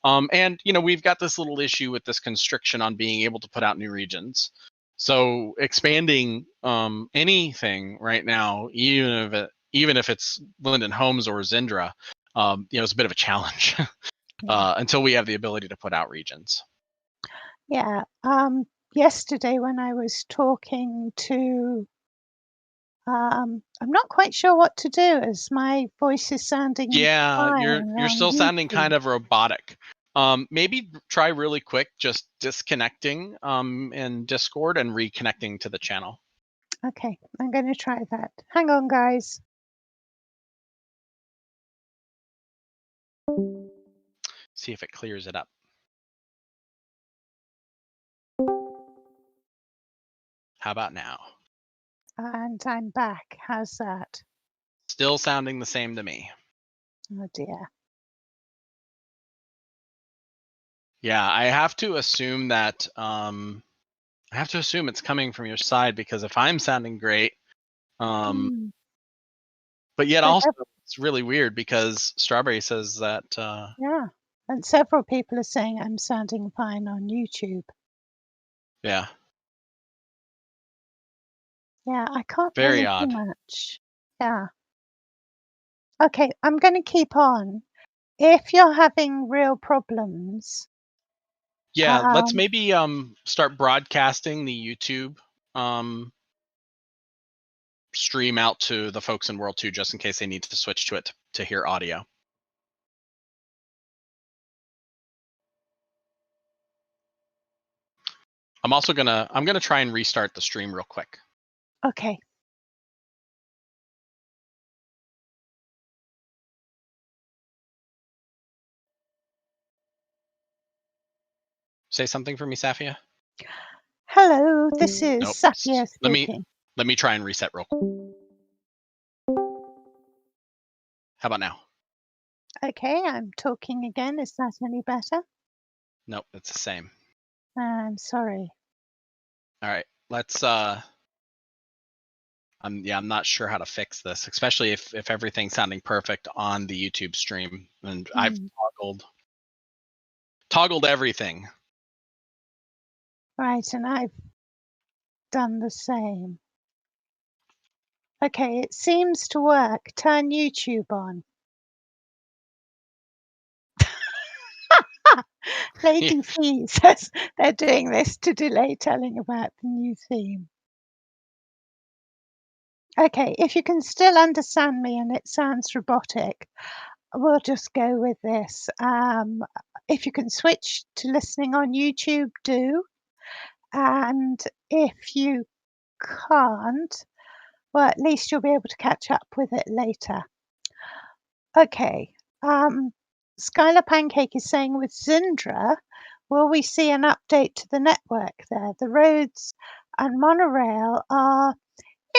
And we've got this little issue with this constriction on being able to put out new regions. So expanding anything right now, even if it's Linden Homes or Zindra, it's a bit of a challenge until we have the ability to put out regions. Yeah. Yesterday when I was talking to, I'm not quite sure what to do as my voice is sounding Yeah, fine you're on still sounding YouTube. kind of robotic. Maybe try really quick, just disconnecting in Discord and reconnecting to the channel. Okay, I'm going to try that. Hang on, guys. See if it clears it up. How about now? And I'm back. How's that? Still sounding the same to me. Oh dear. Yeah, I have to assume that it's coming from your side, because if I'm sounding great, but yet also it's really weird because Strawberry says that yeah, and several people are saying I'm sounding fine on YouTube. Yeah. Yeah, I can't Very really odd. do much. Yeah. Okay, I'm going to keep on. If you're having real problems, yeah, let's maybe start broadcasting the YouTube stream out to the folks in World 2, just in case they need to switch to it to hear audio. I'm gonna try and restart the stream real quick. Okay. Say something for me, Saffia. Hello, this is Nope. Saffia speaking. Let me try and reset real quick. How about now? Okay, I'm talking again. Is that any better? Nope, it's the same. I'm sorry. All right, let's I'm not sure how to fix this, especially if everything's sounding perfect on the YouTube stream, and I've toggled everything. Right, and I've done the same. Okay, it seems to work. Turn YouTube on. Yeah. Lady Fee says they're doing this to delay telling about the new theme. Okay, if you can still understand me and it sounds robotic, we'll just go with this. If you can switch to listening on YouTube, do. And if you can't, well, at least you'll be able to catch up with it later. Okay. Skylar Pancake is saying with Zindra, will we see an update to the network there? The roads and monorail are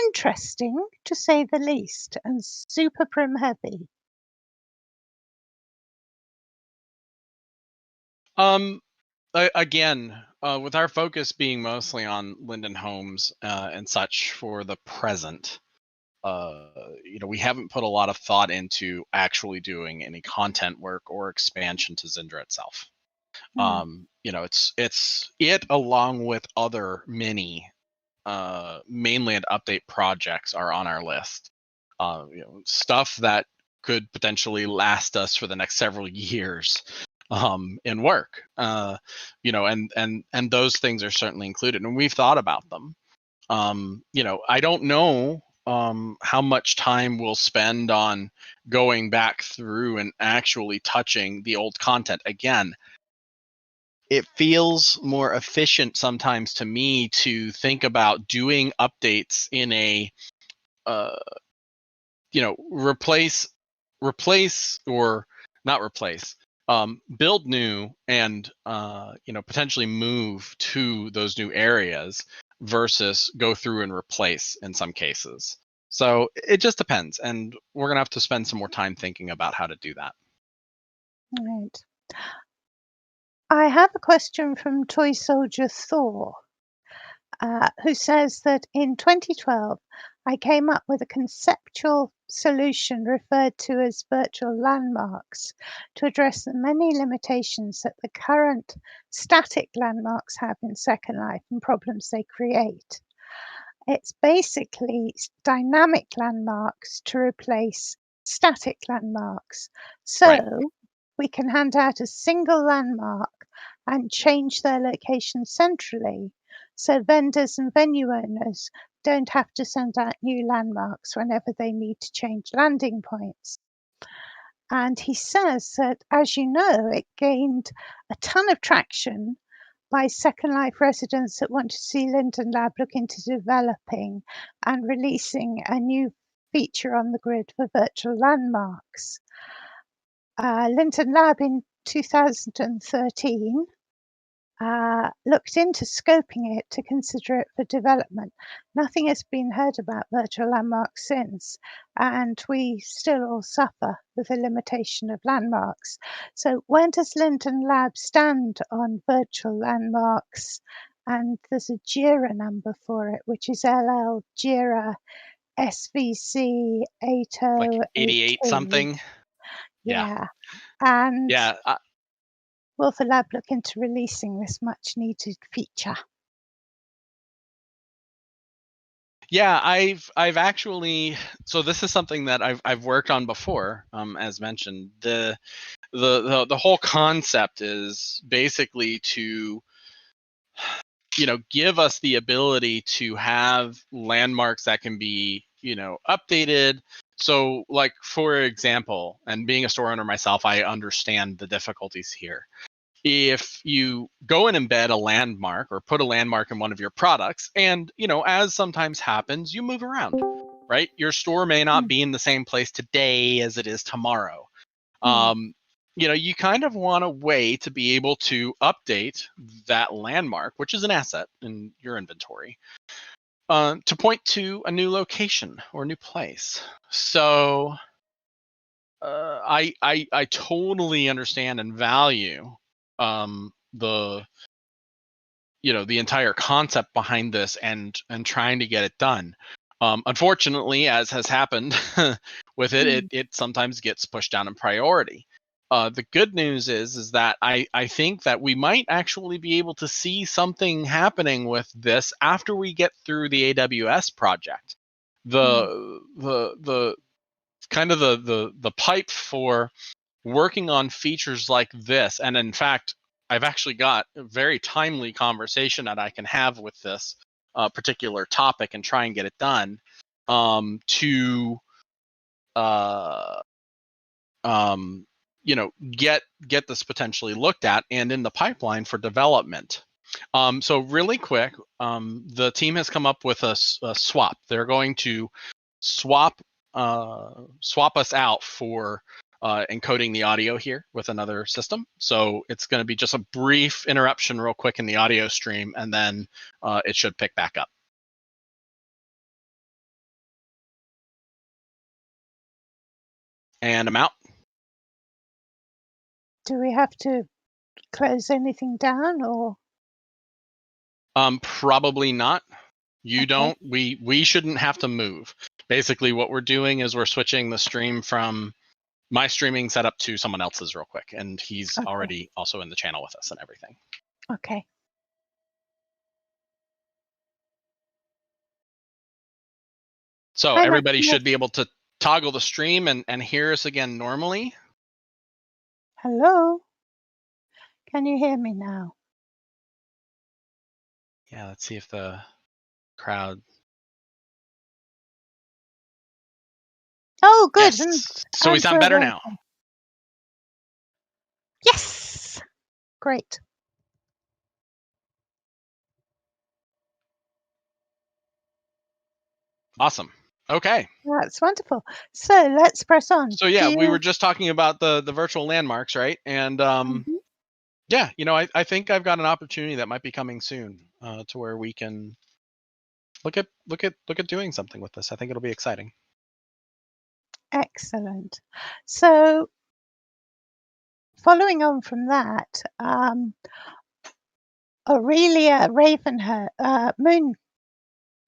interesting, to say the least, and super prim heavy. Again, with our focus being mostly on Linden Homes and such for the present, we haven't put a lot of thought into actually doing any content work or expansion to Zindra itself. It's it along with other mini mainland update projects are on our list. Stuff that could potentially last us for the next several years in work. And those things are certainly included, and we've thought about them. I don't know how much time we'll spend on going back through and actually touching the old content again. It feels more efficient sometimes to me to think about doing updates in a uh, replace or not replace, build new and potentially move to those new areas versus go through and replace in some cases. So it just depends, and we're gonna have to spend some more time thinking about how to do that. Right. I have a question from Toy Soldier Thor, who says that in 2012, I came up with a conceptual solution referred to as virtual landmarks to address the many limitations that the current static landmarks have in Second Life and problems they create. It's basically dynamic landmarks to replace static landmarks. So Right. we can hand out a single landmark and change their location centrally, so vendors and venue owners don't have to send out new landmarks whenever they need to change landing points. And he says that, as you know, it gained a ton of traction by Second Life residents that want to see Linden Lab look into developing and releasing a new feature on the grid for virtual landmarks. Linden Lab in 2013 looked into scoping it to consider it for development. Nothing has been heard about virtual landmarks since, and we still all suffer with the limitation of landmarks. So when does Linden Lab stand on virtual landmarks? And there's a JIRA number for it, which is LL JIRA SVC Like 88 8082. something. Yeah. Yeah. And Yeah. will the lab look into releasing this much needed feature? Yeah, I've actually, so this is something that I've worked on before, as mentioned. The whole concept is basically to give us the ability to have landmarks that can be updated. So, like, for example, and being a store owner myself, I understand the difficulties here. If you go and embed a landmark or put a landmark in one of your products, and as sometimes happens, you move around, right? Your store may not Mm, be in the same place today as it is tomorrow. mm, um, you kind of want a way to be able to update that landmark, which is an asset in your inventory, to point to a new location or new place. So I totally understand and value the the entire concept behind this and trying to get it done. Unfortunately, as has happened with it, mm. it sometimes gets pushed down in priority. The good news is that I think that we might actually be able to see something happening with this after we get through the AWS project. the kind of the pipe for working on features like this. And in fact, I've actually got a very timely conversation that I can have with this particular topic and try and get it done to get this potentially looked at and in the pipeline for development. So really quick, the team has come up with a swap. They're going to swap us out for encoding the audio here with another system. So it's going to be just a brief interruption real quick in the audio stream, and then it should pick back up. And I'm out. Do we have to close anything down, or? Probably not. You Okay. don't. We shouldn't have to move. Basically, what we're doing is we're switching the stream from my streaming setup to someone else's real quick, and he's already also in the channel with us and everything. Okay. So everybody should be able to toggle the stream and hear us again normally. Hello? Can you hear me now? Yeah, let's see if the crowd. Oh, good. Yes. So we sound better now. Yes. Great. Awesome. Okay. That's wonderful. So let's press on. So yeah, we were just talking about the virtual landmarks, right? And yeah, I think I've got an opportunity that might be coming soon to where we can look at doing something with this. I think it'll be exciting. Excellent. So following on from that, Aurelia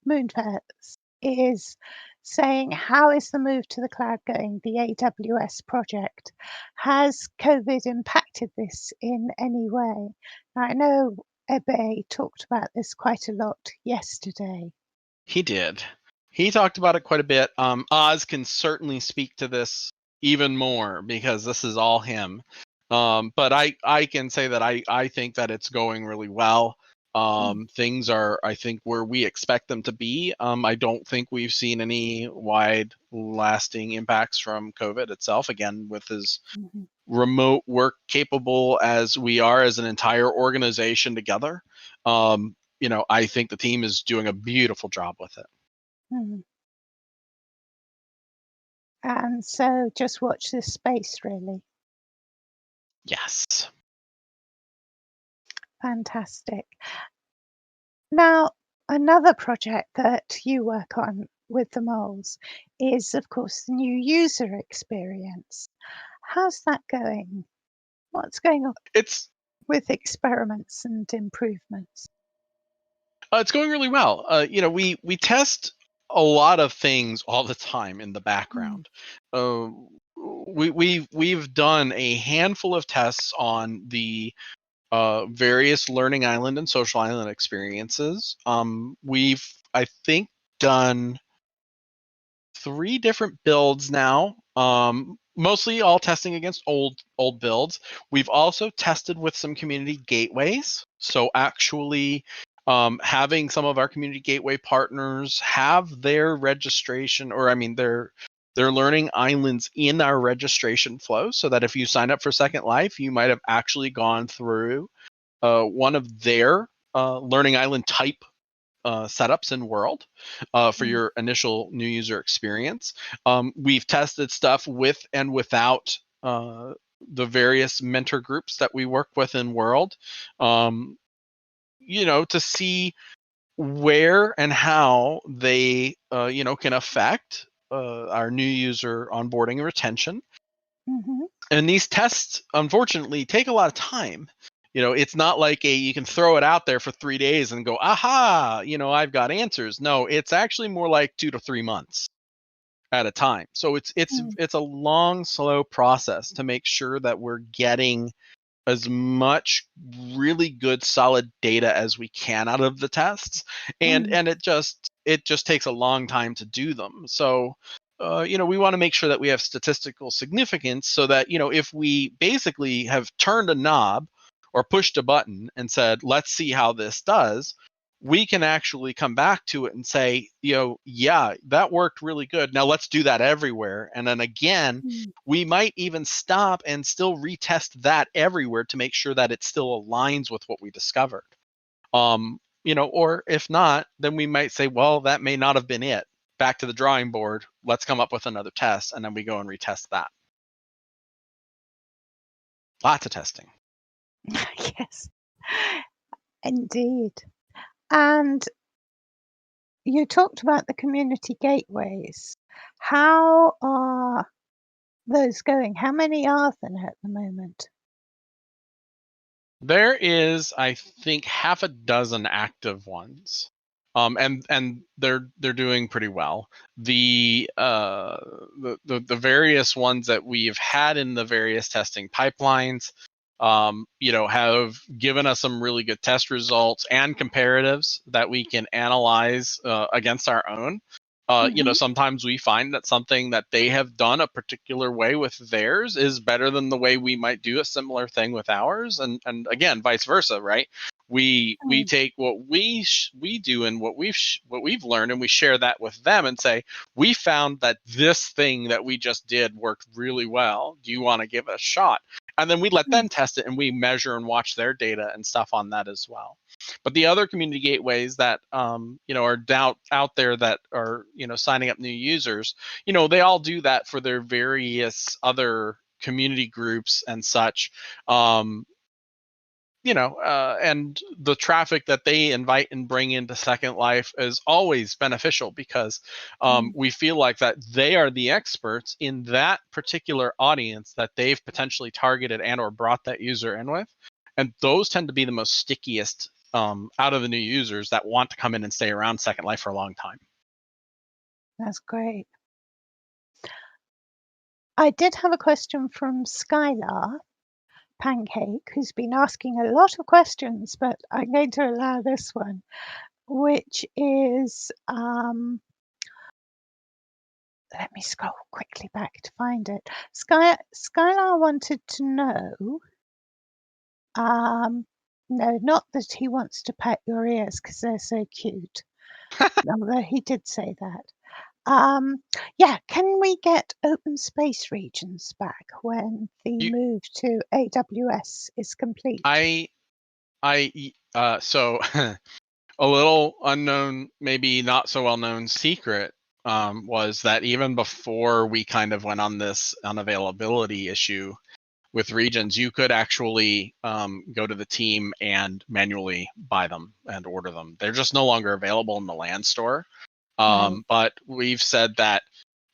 Moonfest is saying, how is the move to the cloud going, the AWS project? Has COVID impacted this in any way? Now, I know Ebe talked about this quite a lot yesterday. He did. He talked about it quite a bit. Oz can certainly speak to this even more because this is all him. But I can say that I think that it's going really well. Things are, I think, where we expect them to be. I don't think we've seen any wide lasting impacts from COVID itself. Again, with as remote work capable as we are as an entire organization together, I think the team is doing a beautiful job with it. And so just watch this space, really. Yes. Fantastic. Now, another project that you work on with the moles is, of course, the new user experience. How's that going? What's going on with experiments and improvements? It's going really well. We test a lot of things all the time in the background. We've done a handful of tests on the various learning island and social island experiences. We've, I think, done 3 different builds now. Mostly all testing against old builds. We've also tested with some community gateways. So actually having some of our community gateway partners have their registration, or their learning islands in our registration flow, so that if you sign up for Second Life, you might have actually gone through one of their learning island type setups in world for your initial new user experience. We've tested stuff with and without the various mentor groups that we work with in world, to see where and how they can affect our new user onboarding and retention. And these tests, unfortunately, take a lot of time. It's not like you can throw it out there for 3 days and go, aha, I've got answers. No, it's actually more like 2 to 3 months at a time. So it's a long, slow process to make sure that we're getting as much really good, solid data as we can out of the tests. And it just, it just takes a long time to do them. So, we want to make sure that we have statistical significance so that, if we basically have turned a knob or pushed a button and said, let's see how this does, we can actually come back to it and say, yeah, that worked really good. Now let's do that everywhere. And then again, we might even stop and still retest that everywhere to make sure that it still aligns with what we discovered. Or if not, then we might say, well, that may not have been it. Back to the drawing board. Let's come up with another test. And then we go and retest that. Lots of testing. Yes, indeed. And you talked about the community gateways. How are those going? How many are there at the moment? There is, I think, half a dozen active ones, and they're doing pretty well. The various ones that we've had in the various testing pipelines, have given us some really good test results and comparatives that we can analyze against our own. Sometimes we find that something that they have done a particular way with theirs is better than the way we might do a similar thing with ours, and again, vice versa, right? We take what we do and what we've learned, and we share that with them and say, we found that this thing that we just did worked really well. Do you want to give it a shot? And then we let them test it, and we measure and watch their data and stuff on that as well. But the other community gateways that are out there that are signing up new users, they all do that for their various other community groups and such. And the traffic that they invite and bring into Second Life is always beneficial because we feel like that they are the experts in that particular audience that they've potentially targeted and or brought that user in with. And those tend to be the most stickiest out of the new users that want to come in and stay around Second Life for a long time. That's great. I did have a question from Skylar Pancake, who's been asking a lot of questions, but I'm going to allow this one, which is, let me scroll quickly back to find it. Skylar wanted to know, no, not that he wants to pet your ears because they're so cute, although he did say that. Yeah, can we get open space regions back when the move to AWS is complete? So a little unknown, maybe not so well known secret was that even before we kind of went on this unavailability issue with regions, you could actually go to the team and manually buy them and order them. They're just no longer available in the LAN store. But we've said that,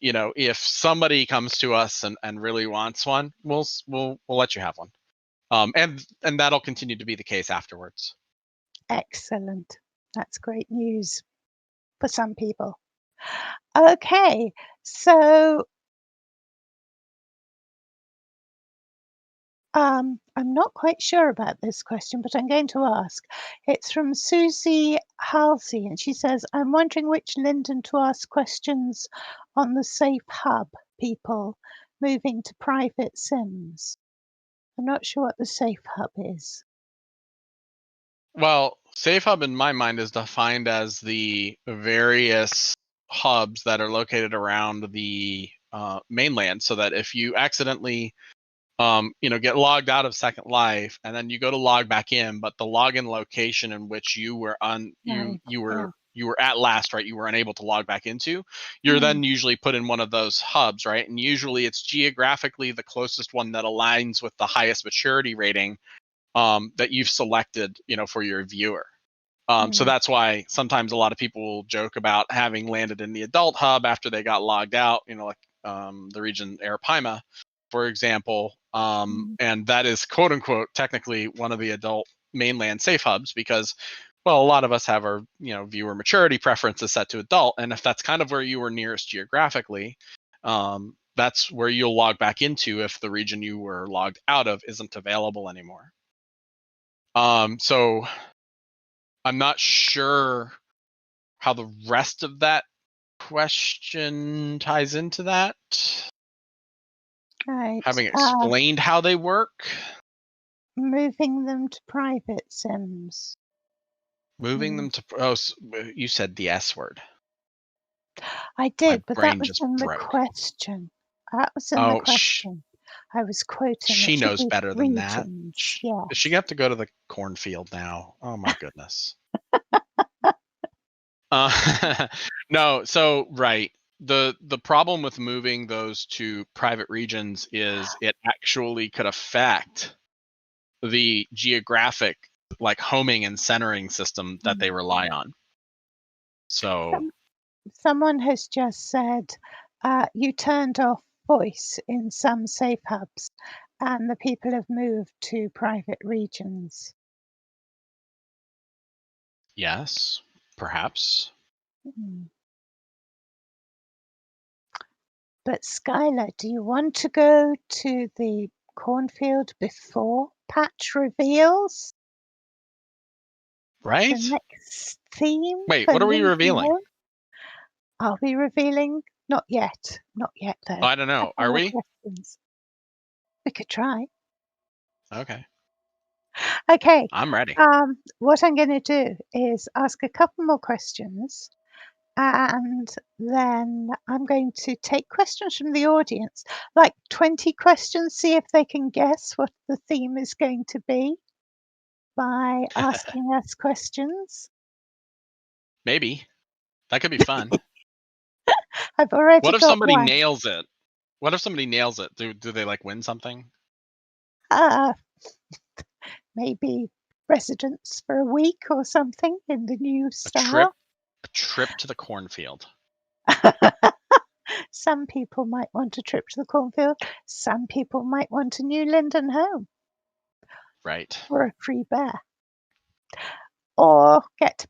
if somebody comes to us and really wants one, we'll let you have one. And that'll continue to be the case afterwards. Excellent. That's great news for some people. Okay, so I'm not quite sure about this question, but I'm going to ask. It's from Susie Halsey, and she says, I'm wondering which Linden to ask questions on the Safe Hub people moving to private SIMs. I'm not sure what the Safe Hub is. Well, Safe Hub in my mind is defined as the various hubs that are located around the mainland, so that if you accidentally get logged out of Second Life and then you go to log back in, but the login location in which you were you were at last, right, you were unable to log back into, you're then usually put in one of those hubs, right? And usually it's geographically the closest one that aligns with the highest maturity rating that you've selected, for your viewer. So that's why sometimes a lot of people will joke about having landed in the adult hub after they got logged out, like the region Arapaima, for example. And that is, quote unquote, technically one of the adult mainland safe hubs because, well, a lot of us have our, viewer maturity preferences set to adult. And if that's kind of where you were nearest geographically, that's where you'll log back into if the region you were logged out of isn't available anymore. So I'm not sure how the rest of that question ties into that. Right. Having explained how they work. Moving them to private sims. Moving them to you said the S word. I did, but that brain was just in the broke. question. That was in the question. I was quoting. She knows better than that. Yeah. Does she have to go to the cornfield now? Oh my goodness. No, so right. The problem with moving those to private regions is it actually could affect the geographic like homing and centering system that they rely on. So someone has just said you turned off voice in some safe hubs and the people have moved to private regions. Yes, perhaps. But Skylar, do you want to go to the cornfield before patch reveals? Right? The next theme? Wait, for what are we Linden revealing? Home? Are we revealing? Not yet. Not yet, though. I don't know. Are we? Questions. We could try. Okay. Okay. I'm ready. What I'm going to do is ask a couple more questions, and then I'm going to take questions from the audience, like 20 questions, see if they can guess what the theme is going to be by asking us questions. Maybe. That could be fun. I've already What if got somebody one. nails it? What if somebody nails it? Do they like win something? Maybe residence for a week or something in the new style. A trip to the cornfield. Some people might want a trip to the cornfield. Some people might want a new Linden home. Right. Or a free bear. Or get to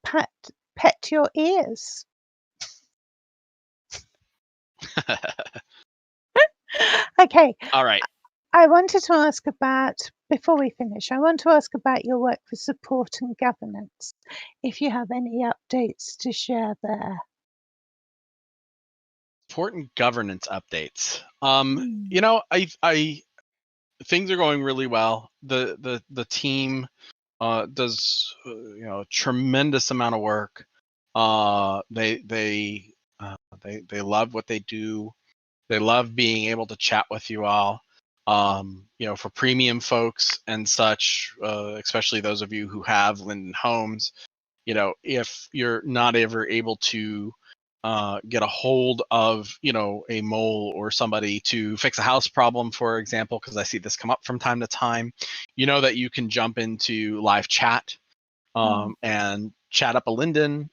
pet your ears. Okay. All right. I wanted to ask about, before we finish, I want to ask about your work for support and governance, if you have any updates to share there. Support and governance updates. You know, I things are going really well. The team does you know, a tremendous amount of work. They love what they do. They love being able to chat with you all. You know, for premium folks and such, especially those of you who have Linden homes, you know, if you're not ever able to get a hold of, you know, a mole or somebody to fix a house problem, for example, because I see this come up from time to time, you know that you can jump into live chat and chat up a Linden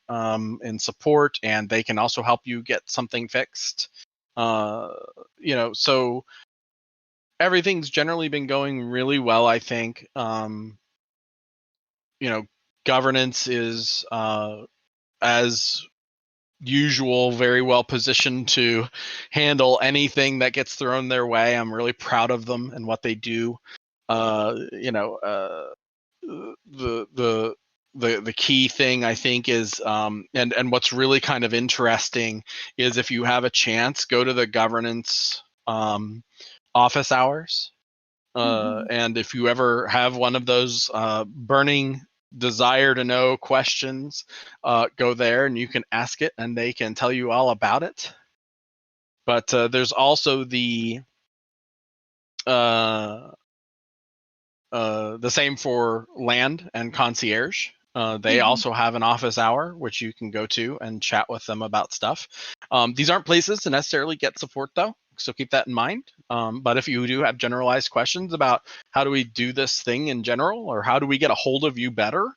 in support, and they can also help you get something fixed. You know, so everything's generally been going really well, I think. You know, governance is as usual very well positioned to handle anything that gets thrown their way. I'm really proud of them and what they do. You know, the key thing I think is and what's really kind of interesting is if you have a chance, go to the governance office hours. And if you ever have one of those burning desire to know questions, go there and you can ask it and they can tell you all about it. But there's also the same for land and concierge. They also have an office hour, which you can go to and chat with them about stuff. These aren't places to necessarily get support, though, so keep that in mind. But if you do have generalized questions about how do we do this thing in general, or how do we get a hold of you better,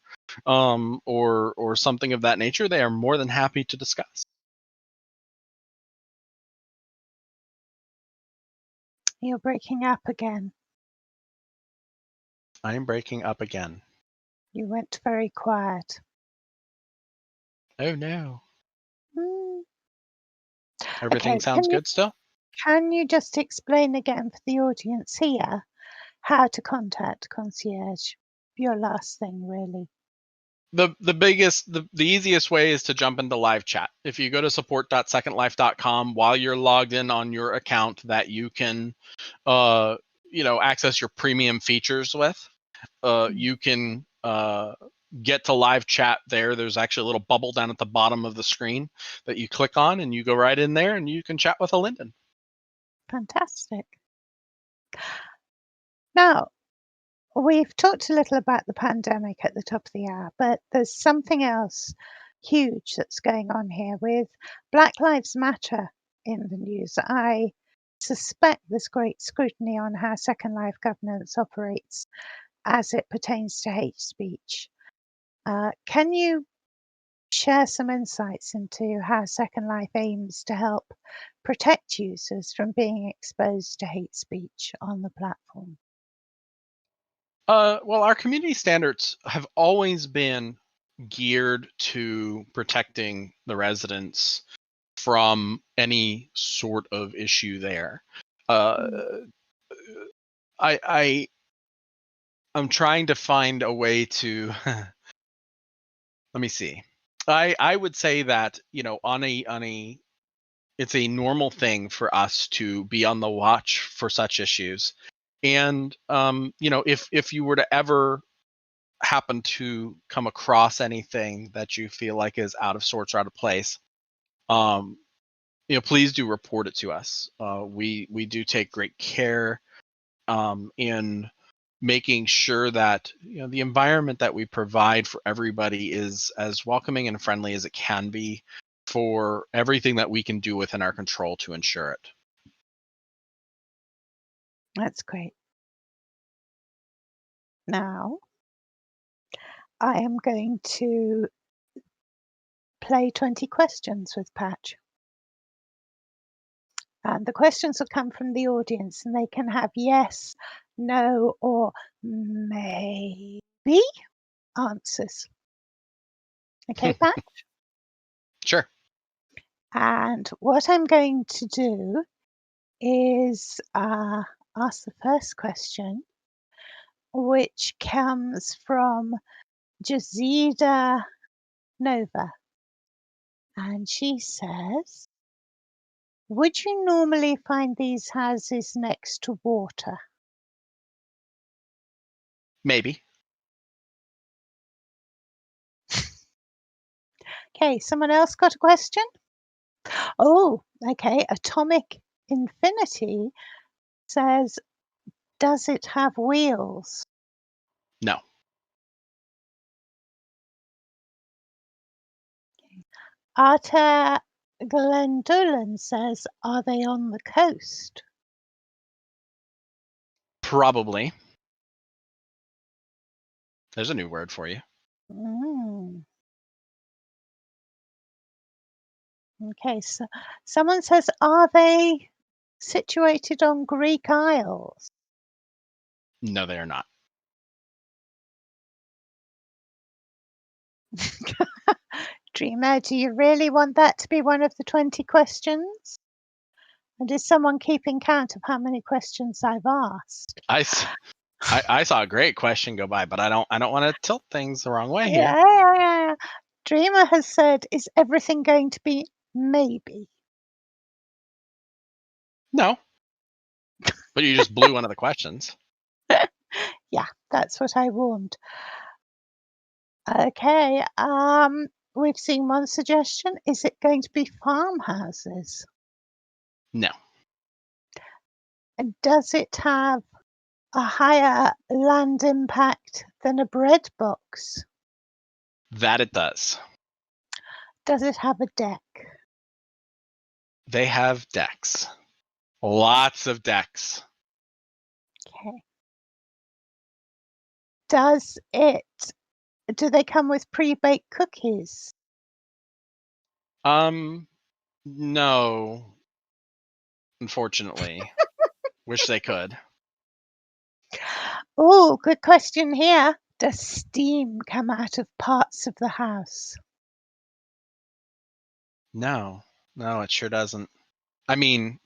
or something of that nature, they are more than happy to discuss. You're breaking up again. I am breaking up again. You went very quiet. Oh no. Everything Okay, sounds good still? Can you just explain again for the audience here how to contact concierge? Your last thing, really. the easiest way is to jump into live chat. If you go to support.secondlife.com while you're logged in on your account that you can access your premium features with, you can get to live chat there. There's actually a little bubble down at the bottom of the screen that you click on, and you go right in there and you can chat with a Linden. Fantastic. Now, we've talked a little about the pandemic at the top of the hour, but there's something else huge that's going on here with Black Lives Matter in the news. I suspect there's great scrutiny on how Second Life governance operates as it pertains to hate speech. Can you share some insights into how Second Life aims to help protect users from being exposed to hate speech on the platform? Well, our community standards have always been geared to protecting the residents from any sort of issue there. I'm trying to find a way to let me see. I would say that, it's a normal thing for us to be on the watch for such issues. And if you were to ever happen to come across anything that you feel like is out of sorts or out of place, please do report it to us. We do take great care in making sure that the environment that we provide for everybody is as welcoming and friendly as it can be, for everything that we can do within our control to ensure it. That's great. Now, I am going to play 20 questions with Patch. And the questions will come from the audience, and they can have yes, no, or maybe answers. Okay, Patch? Sure. And what I'm going to do is ask the first question, which comes from Jazida Nova. And she says, would you normally find these houses next to water? Maybe. Okay, someone else got a question? Oh, okay. Atomic Infinity says, does it have wheels? No. Arta Glendolan says, are they on the coast? Probably. There's a new word for you. Okay, so someone says, are they situated on Greek Isles? No, they are not. Dreamer, do you really want that to be one of the 20 questions? And is someone keeping count of how many questions I've asked? I saw a great question go by, but I don't want to tilt things the wrong way here. Yeah. Dreamer has said, is everything going to be maybe? No. But you just blew one of the questions. Yeah, that's what I warned. Okay, we've seen one suggestion. Is it going to be farmhouses? No. And does it have a higher land impact than a bread box? That it does. Does it have a deck? They have decks. Lots of decks. Okay. Do they come with pre-baked cookies? No. Unfortunately. Wish they could. Oh, good question here. Does steam come out of parts of the house? No, it sure doesn't. I mean,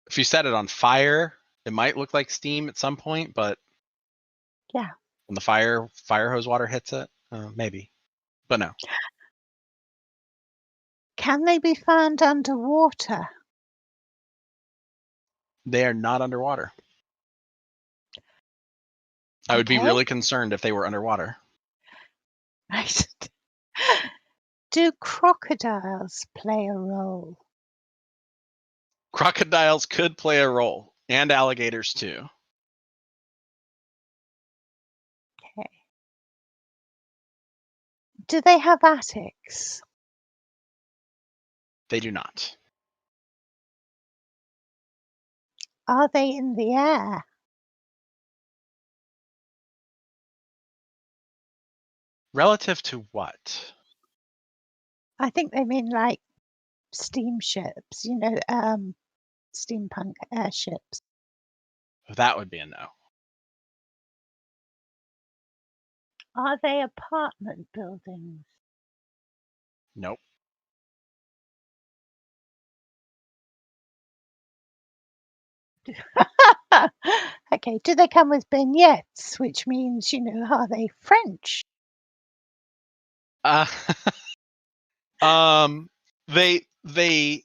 if you set it on fire, it might look like steam at some point, but Yeah. when the fire hose water hits it, Maybe, but no. Can they be found underwater? They are not underwater. I would be Okay. really concerned if they were underwater. Right. Do crocodiles play a role? Crocodiles could play a role, and alligators too. Okay. Do they have attics? They do not. Are they in the air? Relative to what? I think they mean like steamships, steampunk airships. That would be a no. Are they apartment buildings? Nope. Okay, do they come with beignets, which means, are they French? Uh, they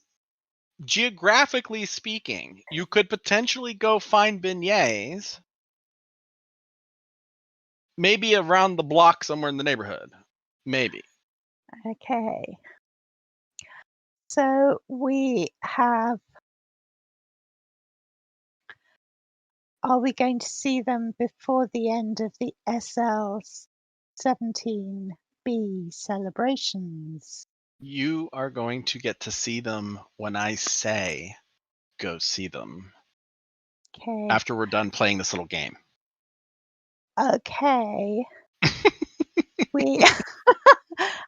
geographically speaking, you could potentially go find beignets, maybe around the block somewhere in the neighborhood. Maybe. Okay. So we have, are we going to see them before the end of the SL17B celebrations? You are going to get to see them when I say go see them Okay. after we're done playing this little game. Okay. We,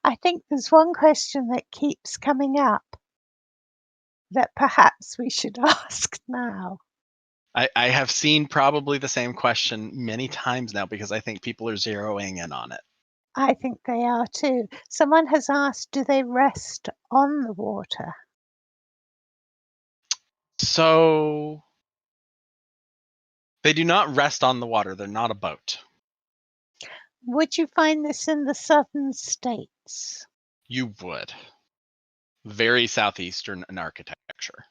I think there's one question that keeps coming up that perhaps we should ask now. I have seen probably the same question many times now because I think people are zeroing in on it. I think they are too. Someone has asked, do they rest on the water? So they do not rest on the water. They're not a boat. Would you find this in the southern states? You would. Very southeastern in architecture.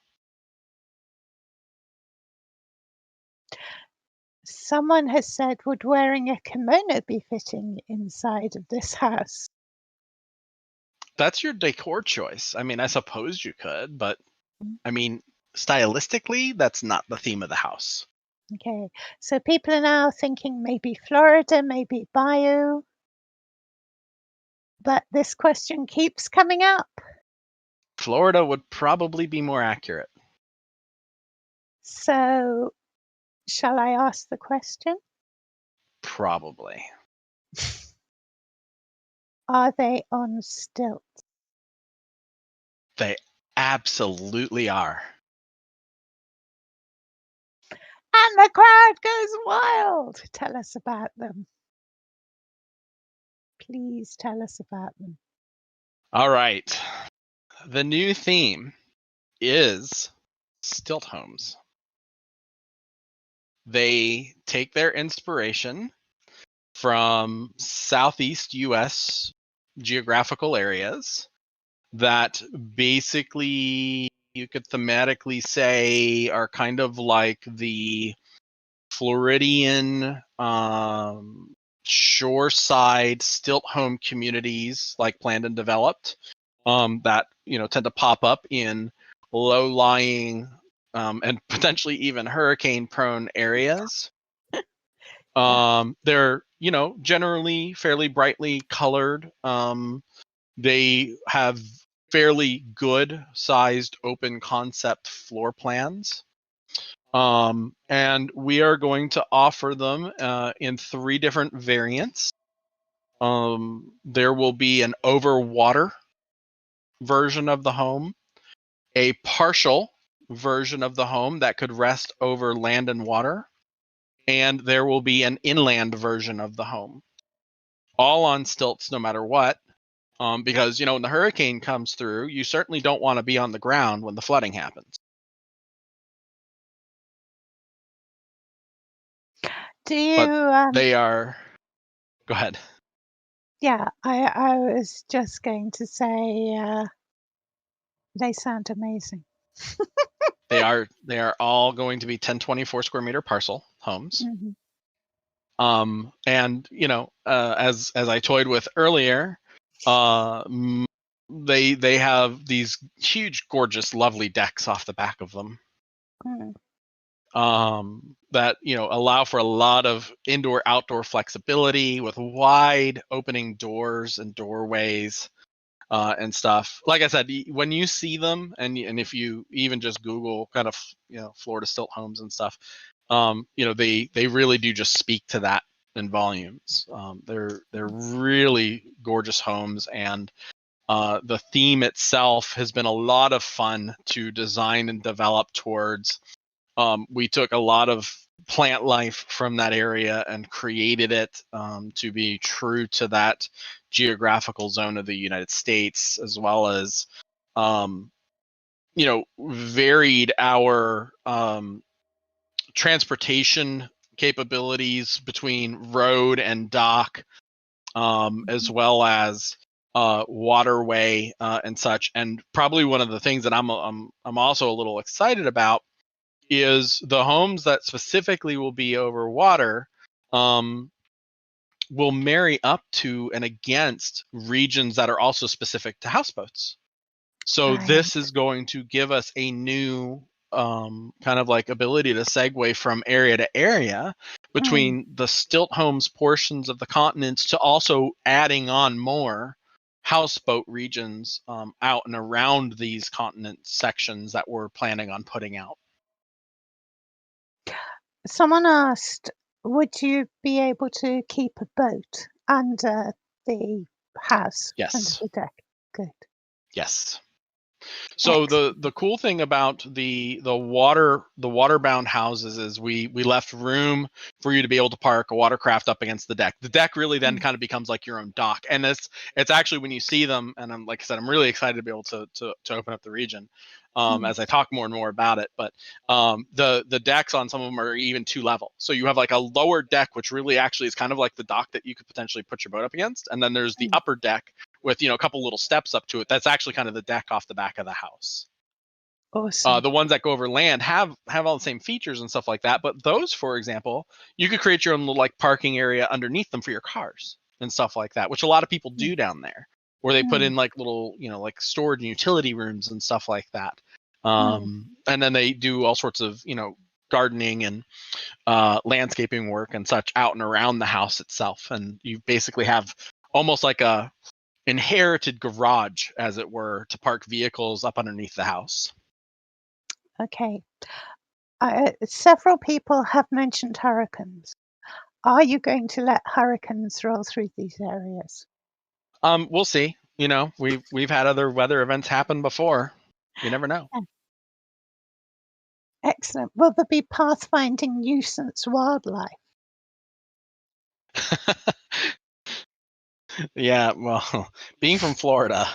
Someone has said, would wearing a kimono be fitting inside of this house? That's your decor choice. I mean, I suppose you could, but Mm. I mean, stylistically, that's not the theme of the house. Okay, so people are now thinking maybe Florida, maybe Bayou, but this question keeps coming up. Florida would probably be more accurate. So, shall I ask the question? Probably. Are they on stilts? They absolutely are. And the crowd goes wild. Tell us about them. Please tell us about them. All right. The new theme is stilt homes. They take their inspiration from Southeast US geographical areas that basically you could thematically say are kind of like the Floridian shoreside stilt home communities, like planned and developed, that tend to pop up in low-lying and potentially even hurricane-prone areas. They're generally fairly brightly colored. They have fairly good sized open concept floor plans. And we are going to offer them in 3 different variants. There will be an over water version of the home, a partial version of the home that could rest over land and water, and there will be an inland version of the home. All on stilts no matter what, because when the hurricane comes through, you certainly don't want to be on the ground when the flooding happens. Do you? But they are. Go ahead. Yeah, I was just going to say, they sound amazing. They are all going to be 1024 square meter parcel homes. Mhm. And as I toyed with earlier, they have these huge, gorgeous, lovely decks off the back of them. Mm. That allow for a lot of indoor outdoor flexibility with wide opening doors and doorways and stuff. Like I said, when you see them, and if you even just Google kind of Florida stilt homes and stuff, they really do just speak to that in volumes. They're really gorgeous homes, and the theme itself has been a lot of fun to design and develop towards. We took a lot of plant life from that area and created it to be true to that geographical zone of the United States, as well as varied our transportation capabilities between road and dock, as well as waterway and such. And probably one of the things that I'm also a little excited about is the homes that specifically will be over water will marry up to and against regions that are also specific to houseboats. So Right. this is going to give us a new kind of like ability to segue from area to area between the stilt homes portions of the continents to also adding on more houseboat regions out and around these continent sections that we're planning on putting out. Someone asked, would you be able to keep a boat under the house, under Yes. the deck? Good. Yes. So Excellent. the cool thing about the waterbound houses is we left room for you to be able to park a watercraft up against the deck. The deck really then kind of becomes like your own dock, and it's actually when you see them, and like I said, I'm really excited to be able to open up the region as I talk more and more about it. But the decks on some of them are even 2 level, so you have like a lower deck, which really actually is kind of like the dock that you could potentially put your boat up against, and then there's the upper deck with a couple little steps up to it. That's actually kind of the deck off the back of the house. Awesome. The ones that go over land have all the same features and stuff like that, but those, for example, you could create your own little like parking area underneath them for your cars and stuff like that, which a lot of people do down there, where they put in like little like storage and utility rooms and stuff like that. And then they do all sorts of gardening and landscaping work and such out and around the house itself, and you basically have almost like a inherited garage, as it were, to park vehicles up underneath the house. Okay. Several people have mentioned hurricanes. Are you going to let hurricanes roll through these areas? We'll see. We've had other weather events happen before. You never know. Yeah. Excellent. Will there be pathfinding nuisance wildlife? Yeah, well, being from Florida,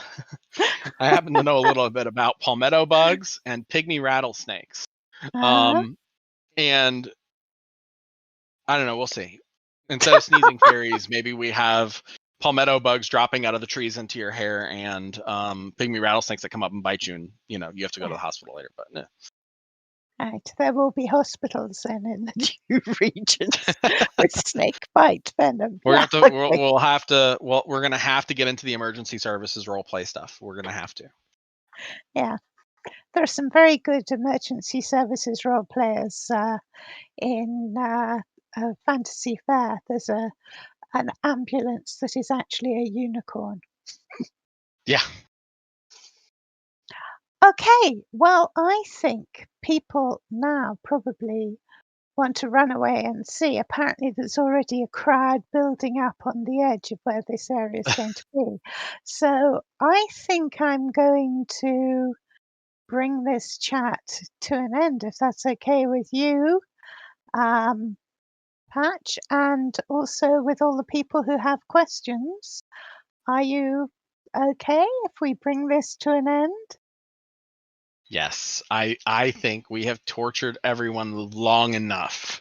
I happen to know a little bit about palmetto bugs and pygmy rattlesnakes. Uh, And I don't know, we'll see. Instead of sneezing fairies, maybe we have palmetto bugs dropping out of the trees into your hair, and pygmy rattlesnakes that come up and bite you, and you have to go to the hospital later. But right. There will be hospitals then in the two regions with snake bite venom. we're Yeah. gonna have to, we're gonna have to get into the emergency services role play stuff. We're gonna have to. Yeah. There are some very good emergency services role players in Fantasy Fair. There's an ambulance that is actually a unicorn. Yeah. Okay, well, I think people now probably want to run away and see. Apparently, there's already a crowd building up on the edge of where this area is going to be. So I think I'm going to bring this chat to an end, if that's okay with you, Patch, and also with all the people who have questions. Are you okay if we bring this to an end? Yes, I think we have tortured everyone long enough.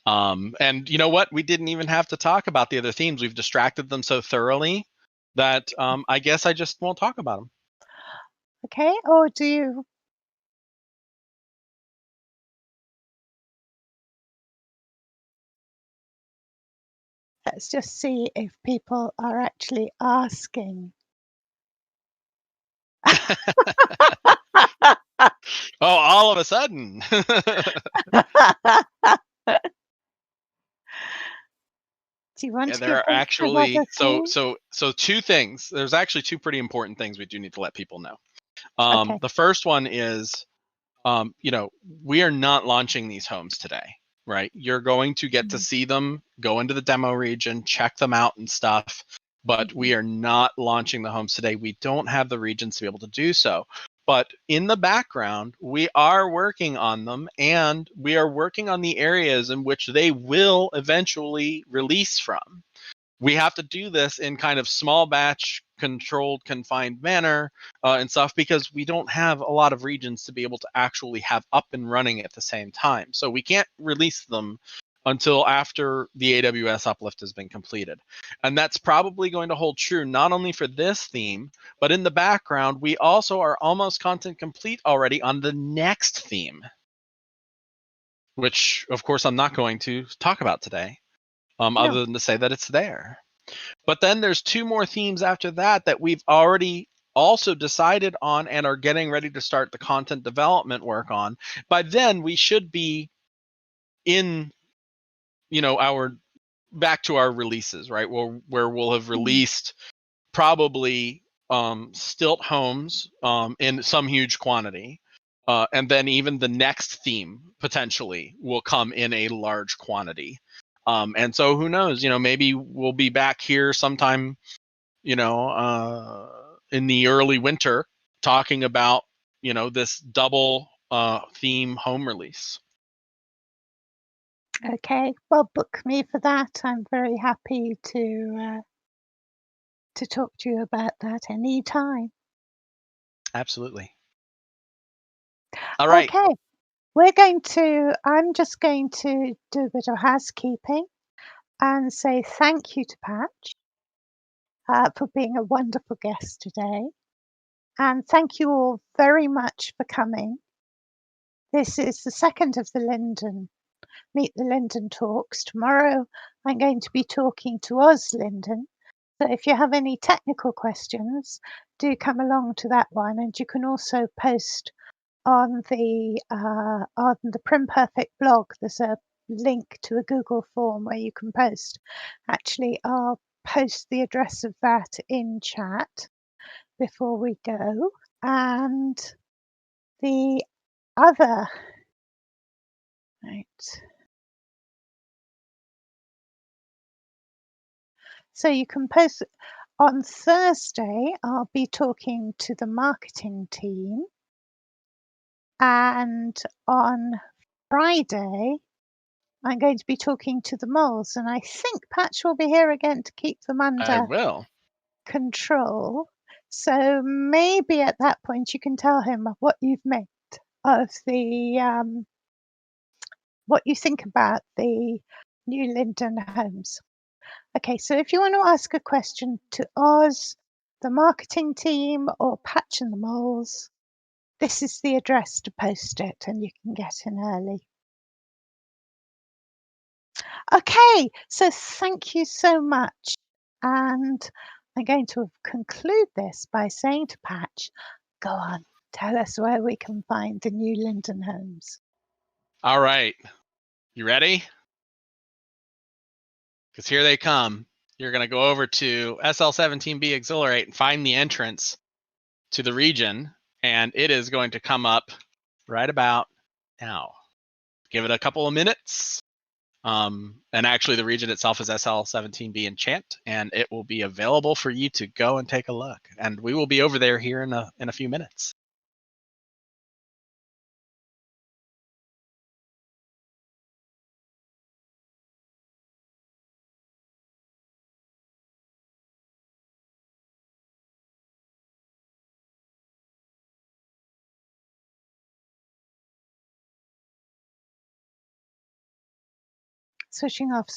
And you know what? We didn't even have to talk about the other themes. We've distracted them so thoroughly that I guess I just won't talk about them. Okay, or do you? Let's just see if people are actually asking. Oh, all of a sudden. Do you want Yeah, to there give are them actually another theme? so two things. There's actually two pretty important things we do need to let people know. Okay. The first one is, you know, we are not launching these homes today, right? You're going to get to see them, go into the demo region, check them out and stuff, but we are not launching the homes today. We don't have the regions to be able to do so. But in the background, we are working on them, and we are working on the areas in which they will eventually release from. We have to do this in kind of small batch, controlled, confined manner and stuff, because we don't have a lot of regions to be able to actually have up and running at the same time. So we can't release them until after the AWS uplift has been completed. And that's probably going to hold true not only for this theme, but in the background, we also are almost content complete already on the next theme, which of course I'm not going to talk about today, No. other than to say that it's there. But then there's two more themes after that that we've already also decided on and are getting ready to start the content development work on. By then we should be in, you know, our back to our releases, right? Where we'll have released probably stilt homes in some huge quantity. And then even the next theme potentially will come in a large quantity. And so who knows, you know, maybe we'll be back here sometime, you know, in the early winter talking about, you know, this double theme home release. Okay, well, book me for that. I'm very happy to talk to you about that anytime. Absolutely. All right. Okay, I'm just going to do a bit of housekeeping and say thank you to Patch for being a wonderful guest today. And thank you all very much for coming. This is the second of the Meet the Linden talks. Tomorrow I'm going to be talking to Oz Linden. So if you have any technical questions, do come along to that one. And you can also post on the Primperfect blog. There's a link to a Google form where you can post. Actually, I'll post the address of that in chat before we go. And the other, right. So you can post on Thursday. I'll be talking to the marketing team, and on Friday I'm going to be talking to the moles, and I think Patch will be here again to keep them I under will. control. So maybe at that point you can tell him what you've made of the what you think about the new Linden homes. Okay, so if you want to ask a question to Oz, the marketing team, or Patch and the Moles, this is the address to post it, and you can get in early. Okay, so thank you so much. And I'm going to conclude this by saying to Patch, go on, tell us where we can find the new Linden homes. All right. You ready? Because here they come. You're going to go over to SL17B Exhilarate and find the entrance to the region, and it is going to come up right about now. Give it a couple of minutes. And actually, the region itself is SL17B Enchant, and it will be available for you to go and take a look. And we will be over there here in a few minutes. switching off. So